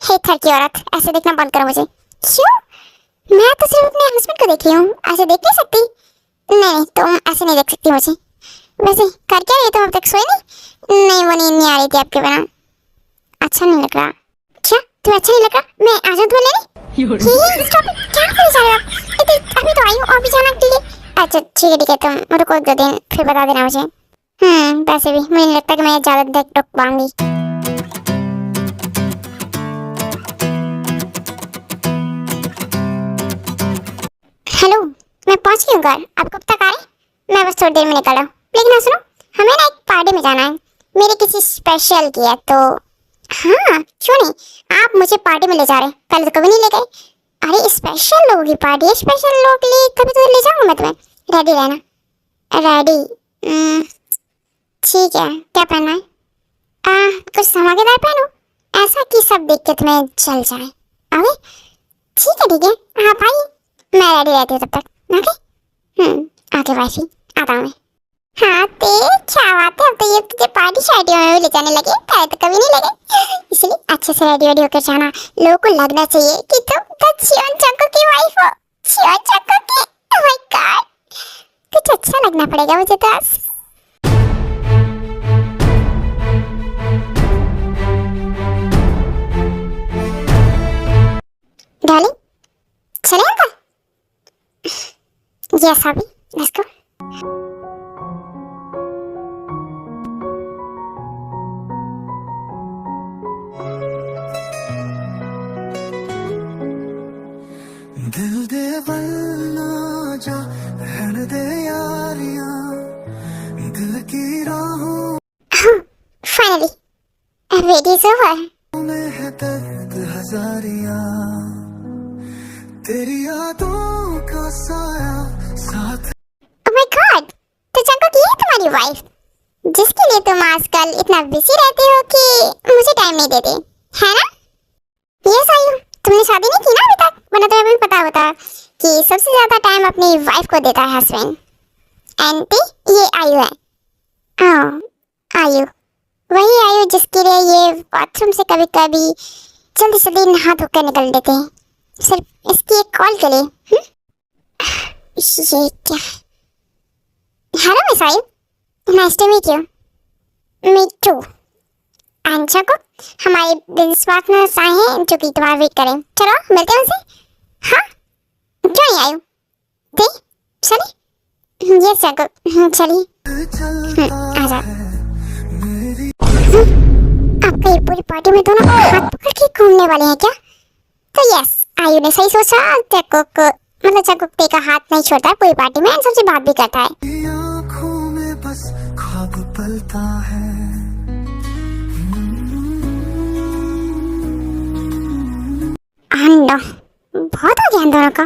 हे थर की औरत, ऐसे देखना बंद करो मुझे। क्यों? मैं तो सिर्फ अपने हस्बैंड को देख रही हूँ, ऐसे देख नहीं सकती। नहीं, तुम ऐसे नहीं देख सकती मुझे। वैसे कर क्या रही तुम, अब तक सोई नहीं? नहीं, वो नींद नहीं आ रही थी आपके बिना। अच्छा नहीं लग रहा? क्या तुम्हें अच्छा नहीं लग रहा? मैं आ जाऊँ तुम्हें लेने? क्या करने जा रहे हो आप? अभी तो आई हूँ, और भी जाना के लिए। अच्छा ठीक है, तुम रुको 2 दिन, फिर बता देना मुझे। वैसे भी मुझे नहीं लगता कि मैं ज़्यादा देर रुक पाऊंगी। हेलो, मैं पहुंच गई हूँ घर, आप कब तक आ रहे? मैं बस थोड़ी देर में निकल रहा हूँ, लेकिन हाँ सुनो, हमें ना एक पार्टी में जाना है, मेरे किसी स्पेशल की है, तो हाँ क्यों नहीं, आप मुझे पार्टी में ले जा रहे हैं, पहले तो कभी नहीं ले गए। अरे स्पेशल लोगों की पार्टी है, स्पेशल लोग के लिए कभी तो ले जाऊंगा मैं तुम्हें, रेडी रहना। रेडी? ठीक है, क्या पहनना है? कुछ धमाकेदार पहनो, ऐसा कि सब देख के तुम्हें चल जाए। अरे ठीक है, आप आइए, मैं रेडी रहती हूँ तब तक। ओके ओके वाइफी, आता हूँ मैं। हाँ ते क्या बात है, अब तो ये तुझे पार्टी शार्टी में भी ले जाने लगे, पहले तो कभी नहीं लगे, इसलिए अच्छे से रेडी होकर जाना, लोगों को लगना चाहिए कि तुम तो शिवन चक्को की वाइफ हो। शिवन चक्को की, ओह माय गॉड, कुछ अच्छा लगना पड़ेगा मुझे तो। डार्लिंग चले अंकल? यस अभी, लेट्स गो। दिल दे वरना जा रहने दे यारियां, दिल की राहों फाइनली वेट इज ओवर। में है दर्द हजारियां, तेरी यादों का साया साथ ओह माय गॉड, तो जंकुक ये है तुम्हारी वाइफ जिसके लिए तुम आजकल इतना बिजी रहते हो कि मुझे टाइम नहीं देते, है ना? यस आयु, तुमने शादी नहीं की ना अभी तक, वरना तुम्हें भी पता होता कि सबसे ज्यादा टाइम अपनी वाइफ को देता है हस्बैंड। एंटी, ये आयु है। ओह आयु, वही आयु जिसके लिए ये बाथरूम से कभी कभी जल्दी जल्दी नहा धोकर निकल देते हैं, सिर्फ इसकी एक कॉल के लिए। ये क्या? Hello miss Aayu, nice to meet you. Me too. And को हमारे बिजनेस पार्टनर्स आए हैं जो कि तुम्हारा वेट करें। चलो मिलते हैं उनसे। हाँ क्यों नहीं आयु? दे चलिए। यस जंकुक चलिए। आजा। आपका ये पूरी पार्टी में दोनों हाथ पकड़ के घूमने वाले हैं क्या? तो यस आयु ने सही सोचा। जंकुक मतलब जंकुक का हाथ नहीं छोड़ता है पूरी पार्टी में, सबसे बात भी करता है। आँखों में बस ख्वाब पलता है। अंडा बहुत हो गया इन दोनों का,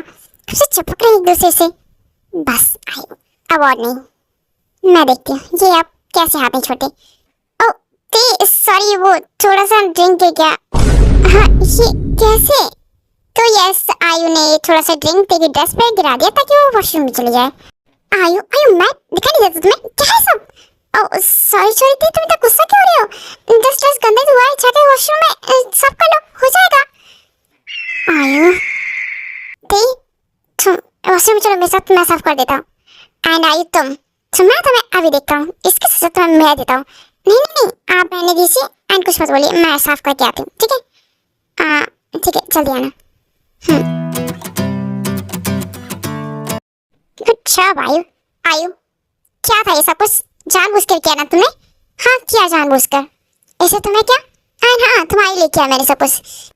सबसे चिपक रहे एक दूसरे से। बस आयु अब और नहीं, मैं देखती हूँ ये आप कैसे हाथ नहीं छोड़ते। ओ ते सॉरी, वो थोड़ा सा ड्रिंक गिर गया। हाँ ये कैसे? तो यस आयु ने थोड़ा सा ड्रिंक तेरी ड्रेस पे गिरा दिया ताकि वो वॉशरूम में चले जाए। आयु आयु मैं दिखाई नहीं देता तुम्हें, क्या है सब? ओ सॉरी सॉरी ती, तुम इतना गुस्सा क्यों हो रहे हो? जस्ट गंदे धुआ है, जाके वॉशरूम में सब कर लो, हो जाएगा। आयु ती तुम वॉशरूम में चलो मेरे साथ, मैं साफ कर देता हूँ। एंड आयु तुम मैं तुम्हें अभी देखता हूँ, इसके साथ तुम्हें मैं देता हूँ। नहीं नहीं नहीं आप रहने दीजिए एंड कुछ मत बोलिए, मैं साफ करके आती हूँ, ठीक है? ठीक है जल्दी आना। गुड जॉब आयु। आयु क्या था ये सब कुछ जानबूझकर किया ना तुमने? हाँ किया जानबूझकर, ऐसे तुम्हें क्या? हाँ तुम्हारे लिए किया मैंने सब कुछ।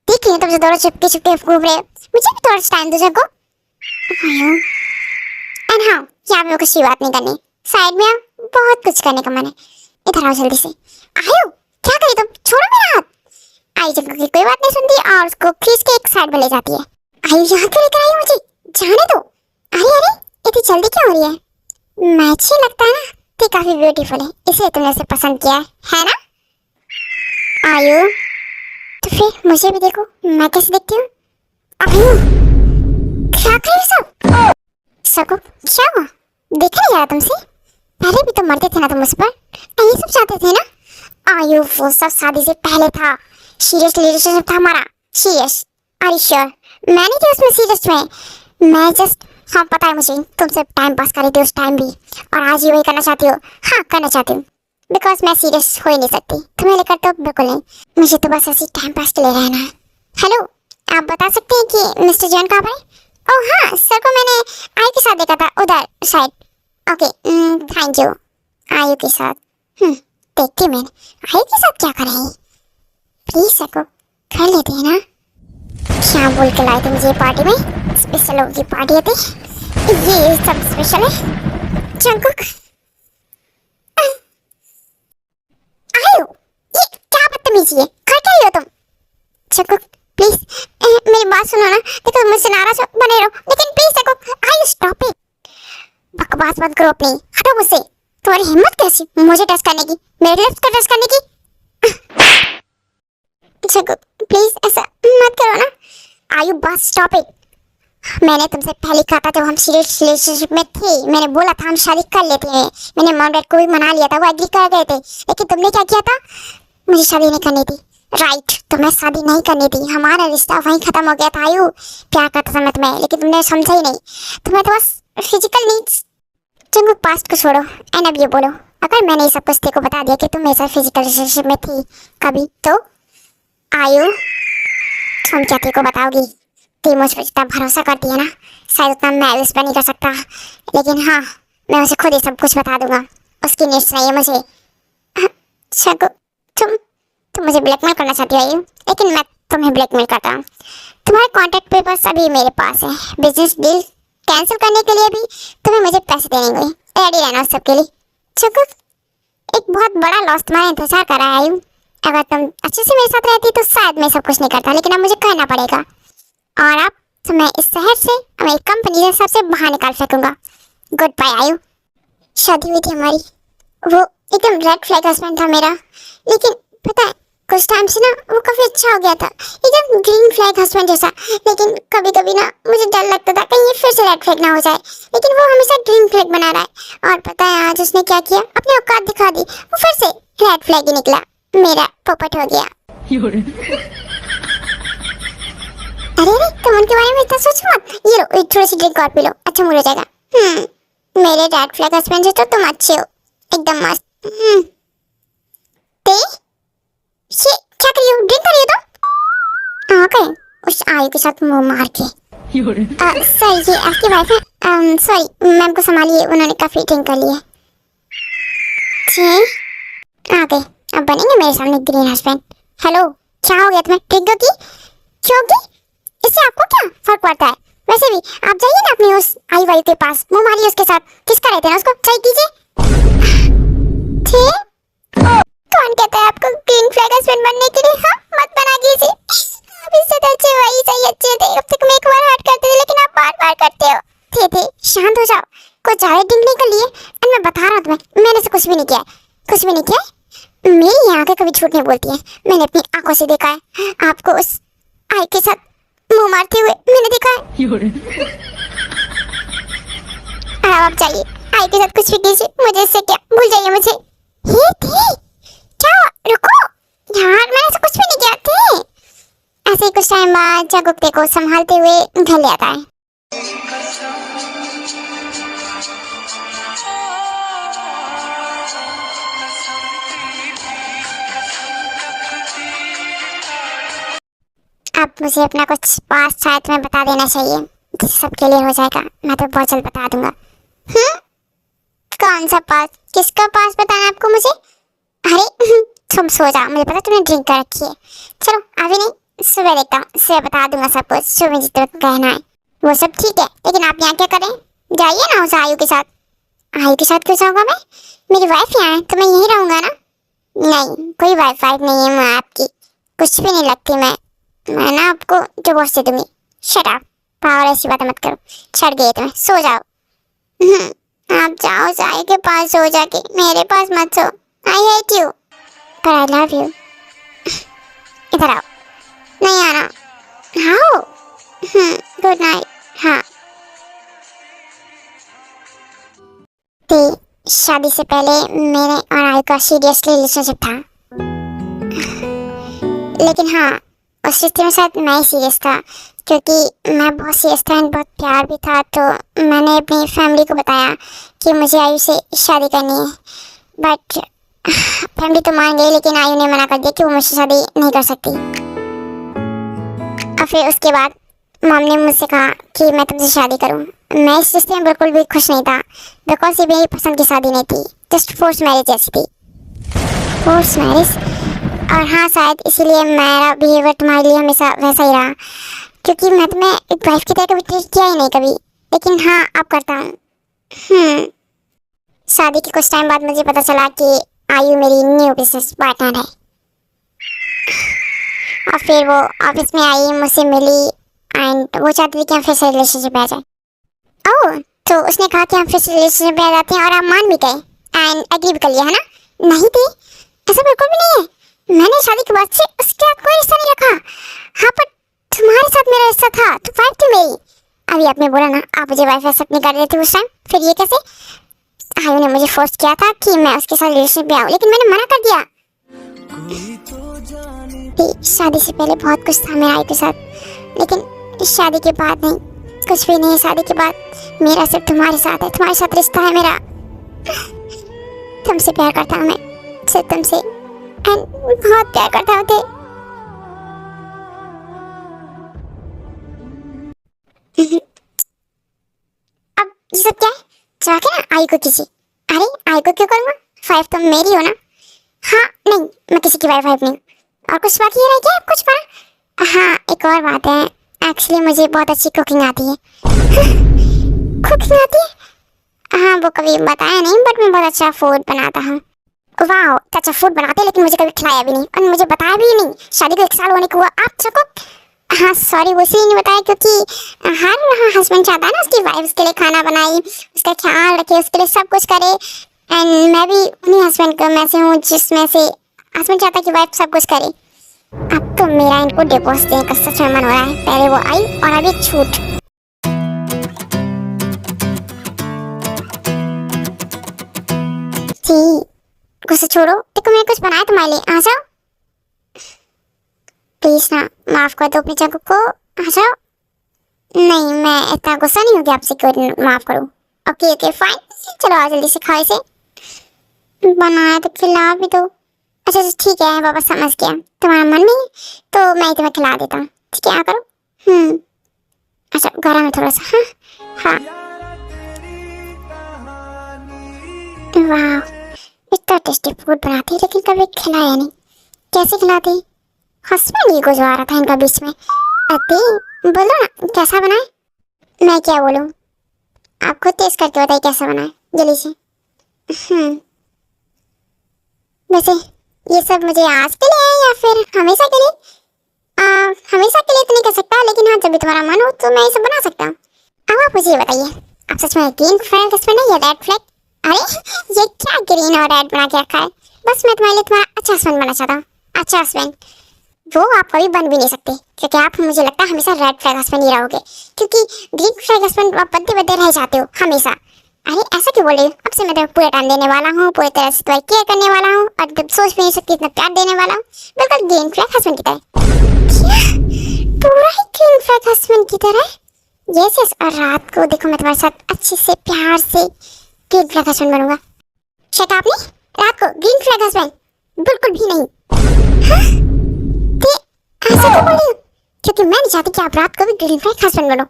देख लिया तुमसे दोनों चुपके चुपके घूम रहे, मुझे भी थोड़ा सा टाइम दो को। एंड हाँ यहाँ पे कुछ बात नहीं करनी, साइड में बहुत कुछ करने का मन है। इधर आओ जल्दी से। आयु क्या करी तुम, छोड़ो मेरा हाथ। आई जब की कोई बात नहीं सुनती और उसको खींच के एक साइड में ले जाती है। आयु यहाँ क्यों लेकर आई मुझे, जाने दो। अरे अरे इतनी जल्दी क्यों हो रही है? मैं अच्छी लगता है ना, तो काफी ब्यूटीफुल है इसलिए तुमने उसे पसंद किया है ना? आयु तो फिर मुझे भी देखो मैं कैसे दिखती हूँ। आयु क्या कर रही हो सब? सबको क्या हुआ, देखा नहीं जा रहा तुमसे? पहले भी तो मरते थे ना तुम उस पर, ये सब चाहते थे ना? आयु वो सब शादी से पहले था, सीरियस रिलेशनशिप था हमारा, सीरियस। Are you sure? मैं नहीं थी उसमें सीरियस में, मैं जस्ट हाँ पता है मुझे तुमसे टाइम पास कर रही थी उस टाइम भी, और आज ही वही करना चाहती हो? हाँ करना चाहती हूँ, बिकॉज मैं सीरियस हो ही नहीं सकती तुम्हें लेकर, तो बिल्कुल नहीं, मुझे तो बस ऐसी टाइम पास के लिए रहना है। हेलो आप बता सकते हैं कि मिस्टर जॉन कहाँ पर? ओह हाँ सर को मैंने आयु के साथ देखा था उधर साइड। Okay thank you. आयु के साथ देखती मैंने आयु के साथ क्या कर रही? प्लीज सर को कर लेते हैं ना? क्या बोल के लाए थे मुझे पार्टी में? स्पेशल लोगों की पार्टी थी, ये सब स्पेशल है। जंकुक आयु ये क्या बदतमीजी है, कर क्या रही हो तुम? जंकुक प्लीज मेरी बात सुनो ना, देखो मुझसे नाराज बने रहो लेकिन प्लीज जंकुक आयु स्टॉप इट। बकवास मत करो अपनी, हटो मुझसे। तुम्हारी हिम्मत कैसी मुझे टच करने की, मेरे लिप्स को टच करने की? जंकुक प्लीज ऐसा मत करो ना। आयु बस स्टॉप इट। मैंने तुमसे पहले कहा था जब हम सीरियस रिलेशनशिप में थे, मैंने बोला था हम शादी कर लेते हैं, मैंने मॉम डैड को भी मना लिया था, वो एग्री कर गए थे, लेकिन तुमने क्या किया था? मुझे शादी नहीं करनी थी, राइट? तुम्हें शादी नहीं करनी थी, हमारा रिश्ता वहीं खत्म हो गया था। आयु प्यार करता था मैं तुम्हें, लेकिन तुमने समझा ही नहीं, तुम्हें तो बस फिजिकल नीड्स। तुम पास्ट को छोड़ो एंड अब ये बोलो, अगर मैंने सब कुछ तेरे को बता दिया कि तुम मेरे साथ फिजिकल रिलेशनशिप में थी कभी, तो आयु तुम क्या तेरे को बताओगी? तुम मुझ पर इतना भरोसा करती है ना, शायद उतना मैं उस पर नहीं कर सकता, लेकिन हाँ मैं उसे खुद ही सब कुछ बता दूंगा, उसकी नीड्स नहीं है मुझे। शगु तुम मुझे ब्लैकमेल करना चाहती हो, लेकिन मैं तुम्हें ब्लैकमेल करता हूँ। तुम्हारे कॉन्टैक्ट पेपर्स अभी मेरे पास है, बिजनेस डील कैंसिल करने के लिए भी तुम्हें मुझे पैसे देने होंगे, रेडी रहना उस सब के लिए। शगु एक बहुत बड़ा लॉस तुम्हारा इंतजार कर रहा है। अगर तुम अच्छे से मेरे साथ रहती तो शायद मैं सब कुछ नहीं करता, लेकिन अब मुझे करना पड़ेगा, और अब तो मैं इस शहर से, मेरी कंपनी से सबसे बाहर निकाल फेंकूंगा। गुड बाय आयु। शादी हुई थी हमारी, वो एकदम रेड फ्लैग हस्बैंड था मेरा, लेकिन पता है कुछ टाइम से ना वो काफी अच्छा हो गया था, एकदम ग्रीन फ्लैग हस्बैंड जैसा। लेकिन कभी कभी ना मुझे डर लगता था कहीं ये फिर से रेड फ्लैग ना हो जाए, लेकिन वो हमेशा ग्रीन फ्लैग बना रहा है। और पता है आज उसने क्या किया, अपनी औकात दिखा दी, वो फिर से रेड फ्लैग ही निकला, मेरा पोपट हो गया। अरे अरे तुम उनके बारे में इतना सोचो मत, ये लो एक थोड़ी सी ड्रिंक और पी लो, अच्छा मूड हो जाएगा। मेरे रेड फ्लैग हस्बैंड से तो तुम अच्छे हो, एकदम मस्त। ते ये क्या कर रही हो, ड्रिंक कर रही हो तुम? ओके, उस आयु के साथ मुंह मार के। सर ये आपकी वाइफ है? सॉरी मैम को संभालिए, उन्होंने काफी ड्रिंक कर ली है। जी आ गए, अब बनेंगे मेरे सामने ग्रीन हस्बैंड। हेलो क्या हो गया तुम्हें, ड्रिंक की क्यों की? इससे आपको क्या फर्क पड़ता है? वैसे भी आप जाइए ना अपनी उस आई वाई के पास, मुंह मारिए उसके साथ, किसका रहते हैं उसको, चाय कीजिए। ठीक, कौन कहता है आपको ग्रीन फ्लैग हस्बैंड बनने के लिए? हाँ मत बना कीजिए, आप इससे तो अच्छे वही सही अच्छे थे, अब तक मैं एक बार हट करते थे लेकिन आप बार बार करते हो। थे शांत हो जाओ, कुछ ज्यादा ड्रिंक नहीं कर लिए। एंड मैं बता रहा हूँ तुम्हें, मैंने से कुछ भी नहीं किया है, कुछ भी नहीं किया है। मेरी ये आंखें कभी झूठ नहीं बोलती है, मैंने अपनी आंखों से देखा है आपको उस आई के साथ मुंह मारते हुए, मैंने देखा है। आप चाहिए आई के साथ कुछ भी कीजिए, मुझे इससे क्या, भूल जाइए मुझे। ये थे क्या, रुको यार, मैंने ऐसा कुछ भी नहीं किया थे। ऐसे ही कुछ टाइम बाद जब गुप्ते को संभालते हुए घर ले आता है। अब मुझे अपना कुछ पास शायद तुम्हें बता देना चाहिए, जिससे सब क्लियर हो जाएगा। मैं तो बहुत जल्द बता दूंगा। कौन सा पास, किसका पास बताना आपको मुझे? अरे तुम सो जाओ, मुझे पता तुमने ड्रिंक कर रखी है। चलो अभी नहीं, सुबह देखता हूँ, सुबह बता दूंगा सब कुछ, सुबह जितना कहना है वो सब ठीक है। लेकिन आप यहाँ क्या करें, जाइए ना उस आयु के साथ। आयु के साथ क्यों जाऊँगा मैं, मेरी वाइफ यहाँ है तो मैं यहीं रहूँगा ना। नहीं कोई वाइफ नहीं है मैं आपकी, कुछ भी नहीं लगती मैं ना आपको डिवोर्स दे दूंगी। शट अप, पावर ऐसी बातें मत करो, छड़ गई तुम्हें, सो जाओ। आप जाओ साई के पास सो जाके, मेरे पास मत सो। आई हेट यू पर आई लव यू। इधर आओ, नहीं आना। आओ, गुड नाइट। हाँ शादी से पहले मेरे और आयु का सीरियस रिलेशनशिप था, लेकिन हाँ उस रिश्ते में शायद मैं ही सीरियस था, क्योंकि मैं बहुत सीरियस था, बहुत प्यार भी था। तो मैंने अपनी फैमिली को बताया कि मुझे आयु से शादी करनी है, बट फैमिली तो मान गई, लेकिन आयु ने मना कर दिया कि वो मुझसे शादी नहीं कर सकती। और फिर उसके बाद मॉम ने मुझसे कहा कि मैं तुमसे शादी करूं। मैं इस रिश्ते में बिल्कुल भी खुश नहीं था, बिकॉज ये मेरी पसंद की शादी नहीं थी, जस्ट फोर्स मैरिज जैसी थी। फोर्स मैरिज, और हाँ शायद इसीलिए मेरा बिहेवियर तुम्हारे लिए हमेशा वैसा ही रहा, क्योंकि मैं तुम्हें एक वाइफ की तरह कभी ट्रीट किया ही नहीं कभी, लेकिन हाँ अब करता हूँ। शादी के कुछ टाइम बाद मुझे पता चला कि आयु मेरी न्यू बिजनेस पार्टनर है। और फिर वो ऑफिस में आई, मुझसे मिली, एंड वो चाहती थी कि हम फिर से रिलेशनशिप में आ जाए। ओह, तो उसने कहा कि हम फिर से रिलेशनशिप में आ जाते हैं, और आप मान भी गए एंड एग्री भी कर लिया है ना? नहीं थी, ऐसा बिल्कुल भी नहीं है। मैंने शादी के बाद से उसके साथ कोई रिश्ता नहीं रखा। हाँ पर तुम्हारे साथ मेरा रिश्ता था, तो वाइफ थी मेरी। अभी आपने बोला ना आप मुझे वाइफ एक्सेप्ट नहीं कर रहे थे उस टाइम, फिर ये कैसे? आयु ने मुझे फोर्स किया था कि मैं उसके साथ रिलेशनशिप में आऊँ, लेकिन मैंने मना कर दिया। शादी से पहले बहुत कुछ था मेरा आयु के साथ, लेकिन शादी के बाद नहीं, कुछ भी नहीं। शादी के बाद मेरा सिर्फ तुम्हारे साथ है, तुम्हारे साथ रिश्ता है मेरा। तुमसे प्यार करता हूँ मैं, सिर्फ तुमसे, एंड बहुत प्यार करता हूँ। अब ये सब क्या है? जाके ना आयु को किसी, अरे आयु को क्यों करूँगा, वाइफ तो मेरी हो ना। हाँ नहीं, मैं किसी की वाइफ नहीं हूँ। और कुछ बाकी रह गया कुछ पड़ा? हाँ एक और बात है, एक्चुअली मुझे बहुत अच्छी कुकिंग आती है। कुकिंग आती है? हाँ वो कभी बताया नहीं, बट मैं बहुत अच्छा फूड बनाता हूँ। वाह, अच्छा फूड बनाते हैं, लेकिन मुझे कभी खिलाया भी नहीं और मुझे बताया भी नहीं। शादी को 1 साल होने को हुआ, आप सबको हाँ सॉरी, वो इसलिए नहीं बताया क्योंकि हर हस्बैंड चाहता है ना उसकी वाइफ उसके लिए खाना बनाए, उसका ख्याल रखे, उसके लिए सब कुछ करे। एंड मैं भी उन्हीं हस्बैंड का में से हूँ जिसमें से हस्बैंड चाहता है कि वाइफ सब कुछ करे। अब तो मेरा इनको डिवोर्स देने का सच में मन हो रहा है। पहले वो आई और अब ये छूट। जी गुस्सा छोड़ो, देखो मैंने कुछ बनाया तुम्हारे लिए, आ जाओ प्लीज ना, माफ कर दो अपनी जगह को, आ जाओ। नहीं मैं इतना गुस्सा नहीं होगी आपसे क्यों माफ करूँ। ओके ओके फाइन, चलो आओ जल्दी से खाओ इसे, बनाया तो खिला भी दो। अच्छा ठीक है बाबा, समझ गया, तुम्हारा मन नहीं तो मैं तुम्हें खिला देता हूँ, ठीक है आ करो। अच्छा गरम है थोड़ा सा। हाँ वाह, इतना टेस्टी फूड बनाती लेकिन कभी खिलाया नहीं। कैसे खिलाती? हस्बैंड ही गुजरा था इनका बीच में। अति बोलो ना कैसा बनाए। मैं क्या बोलूं, आप खुद टेस्ट करके बताइए कैसा बनाए जल्दी से। वैसे ये सब मुझे आज के लिए है या फिर हमेशा के लिए? हमेशा के लिए तो नहीं कर सकता, लेकिन हाँ जब भी तुम्हारा मन हो तो मैं ये सब बना सकता हूँ। अब आप मुझे ये बताइए, आप सच में ग्रीन फ्लैग हस्बैंड है या रेड फ्लैग? अरे ये क्या ग्रीन और रेड बना के रखा है? बस मैं तुम्हारे लिए तुम्हारा अच्छा हस्बैंड बनना चाहता हूँ। अच्छा हस्बैंड वो आप कभी बन भी नहीं सकते, क्योंकि आप मुझे लगता है हमेशा रेड फ्लैग हस्बैंड ही रहोगे, क्योंकि ग्रीन फ्लैग हस्बैंड आप बदले बदले रह जाते हो हमेशा। अरे ऐसा क्यों बोल रही हो? अब से मैं तुम्हें पूरा टाइम देने वाला हूँ, पूरी तरह से तुम्हारी केयर करने वाला हूँ और जब सोच भी नहीं सकती इतना प्यार देने वाला हूँ, बिल्कुल ग्रीन फ्लैग हस्बैंड की तरह। क्या पूरा ही ग्रीन फ्लैग हस्बैंड की तरह? यस यस, और रात को देखो मैं तुम्हारे साथ अच्छे से प्यार से ग्रीन फ्लैग हस्बैंड बनूंगा। शट अप, नहीं रात को ग्रीन फ्लैग हस्बैंड बिल्कुल भी नहीं। ऐसा क्यों बोल रही हो? क्योंकि मैं नहीं चाहती कि आप रात को भी ग्रीन फ्लैग हस्बैंड बनो,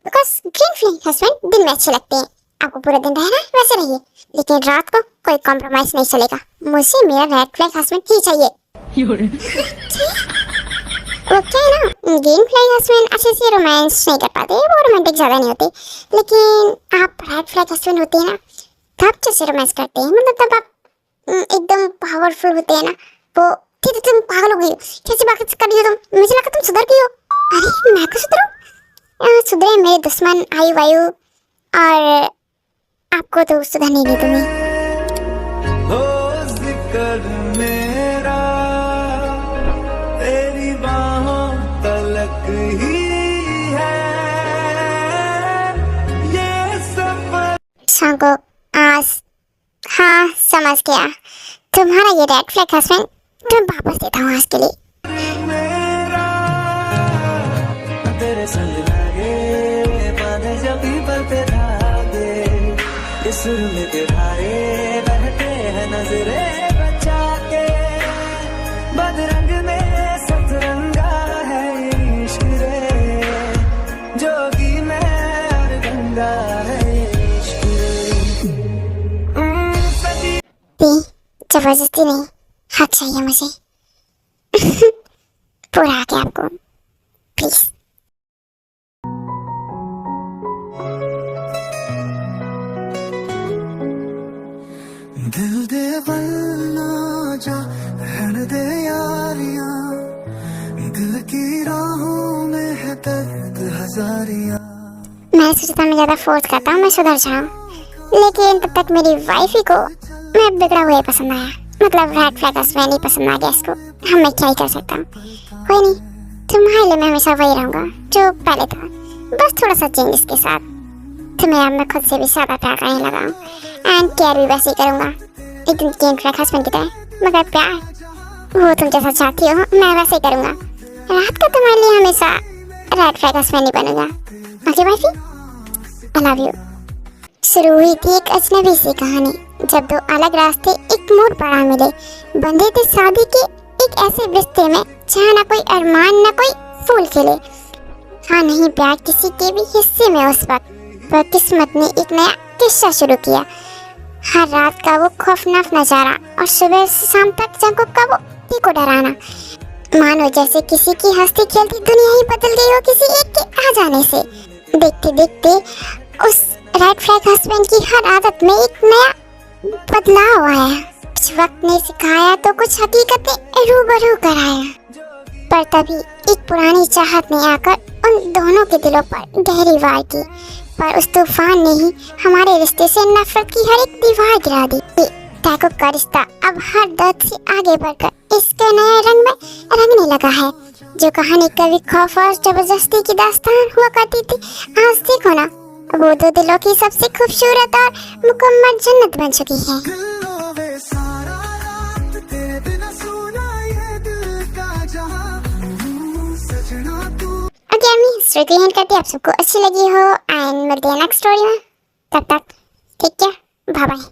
बिकॉज ग्रीन फ्लैग हस्बैंड दिन में अच्छे लगते हैं। आपको पूरा दिन रहना वैसे रहिए, लेकिन रात को कोई कॉम्प्रोमाइज नहीं चलेगा। मुझे मेरा रेड फ्लैग हस्बैंड ही चाहिए। वो क्या है ना, ग्रीन फ्लैग हस्बैंड अच्छे से रोमांस नहीं कर पाते, वो रोमांटिक ज्यादा नहीं होते, लेकिन आप रेड फ्लैग हस्बैंड होते हैं ना तब अच्छे से रोमांस करते हैं। मतलब तब आप एकदम पावरफुल होते हैं ना। वो ठीक, तुम पागल हो गई हो, कैसी बात कर रही हो तुम? मुझे लगा तुम सुधर गई हो। अरे मैं तो सुधरूं? सुधरे मेरे दुश्मन आयु वायु, और आपको तो सुधरने नहीं दूंगी। हो जिक्र मेरा तेरी बाहों तलक ही है, ये सफर। शांको आज हाँ समझ गया, तुम्हारा ये रेड फ्लैग हस्बैंड मैं वापस देता हूँ आज के लिए। मेरा तेरे संग लागे बांधे जब पीपल पे धागे, इस सुर में तेरे बहते हैं नजरे बचा के, बदरंग में सतरंगा है इश्क रे, जोगी में और गंगा है इश्क रे। जबरदस्ती नहीं, हक चाहिए मुझे। पूरा आ गया आपको, प्लीज। दिल दे वरना जा रहने दे यारियां, दिल की राहों में है दर्द हजारियां। मैं सोचता मैं ज्यादा फोर्स करता हूँ, मैं सुधर जाऊँ, लेकिन तब तक मेरी वाइफ ही को मैं बिगड़ा हुआ ही पसंद आया। मतलब रेड फ्लैग हस्बैंड ही पसंद आ गया इसको। हम मैं क्या ही कर सकता हूँ, कोई नहीं, तुम्हारे लिए मैं हमेशा वही रहूँगा जो पहले था, बस थोड़ा सा चेंज इसके साथ। तुम्हें अब मैं खुद से भी ज्यादा प्यार करने लगा हूँ, एंड केयर भी वैसे ही करूँगा, एकदम ग्रीन फ्लैग हस्बैंड की तरह। मगर प्यार वो तुम जैसा चाहती हो मैं वैसे ही करूँगा। रात को तुम्हारे लिए हमेशा रेड फ्लैग हस्बैंड ही बनूंगा। Okay wifey, I love you. शुरू हुई थी एक अजनबी सी कहानी, जब दो अलग रास्ते एक मोड़ पर आ मिले, बंधे थे शादी के एक ऐसे रिश्ते में जहाँ ना कोई अरमान ना कोई फूल खिले। हाँ नहीं प्यार किसी के भी हिस्से में उस वक्त, पर किस्मत ने एक नया किस्सा शुरू किया। हर रात का वो खौफनाक नजारा और सुबह से शाम तक जंगों का वो को डराना, मानो जैसे किसी की हंसती खेलती दुनिया ही बदल गई हो किसी एक के आ जाने से। देखते देखते उस रेड फ्लैग हस्बैंड की हर आदत में एक नया बदलाव आया। कुछ वक्त ने सिखाया तो कुछ हकीकत ने रूबरू कराया। पर तभी एक पुरानी चाहत ने आकर उन दोनों के दिलों पर गहरी वार की, पर उस तूफान ने ही हमारे रिश्ते से नफरत की हर एक दीवार गिरा दी। ताकुब का रिश्ता अब हर दर्द से आगे बढ़कर इसके नए रंग में रंगने लगा है। जो कहानी कभी खौफ और जबरदस्ती की दास्तान हुआ करती थी, आज देखो ना, वो दो दिलों की सबसे खूबसूरत और मुकम्मल जन्नत बन चुकी है। दिलों में सारा रात तेरे बिना सोना ये दिल का जहां, सजना तू। ओके अम्मी, स्टोरी को एंड करते हैं। आप सबको अच्छी लगी हो एंड मिलते हैं नेक्स्ट स्टोरी में। तब तक ठीक है, बाय बाय।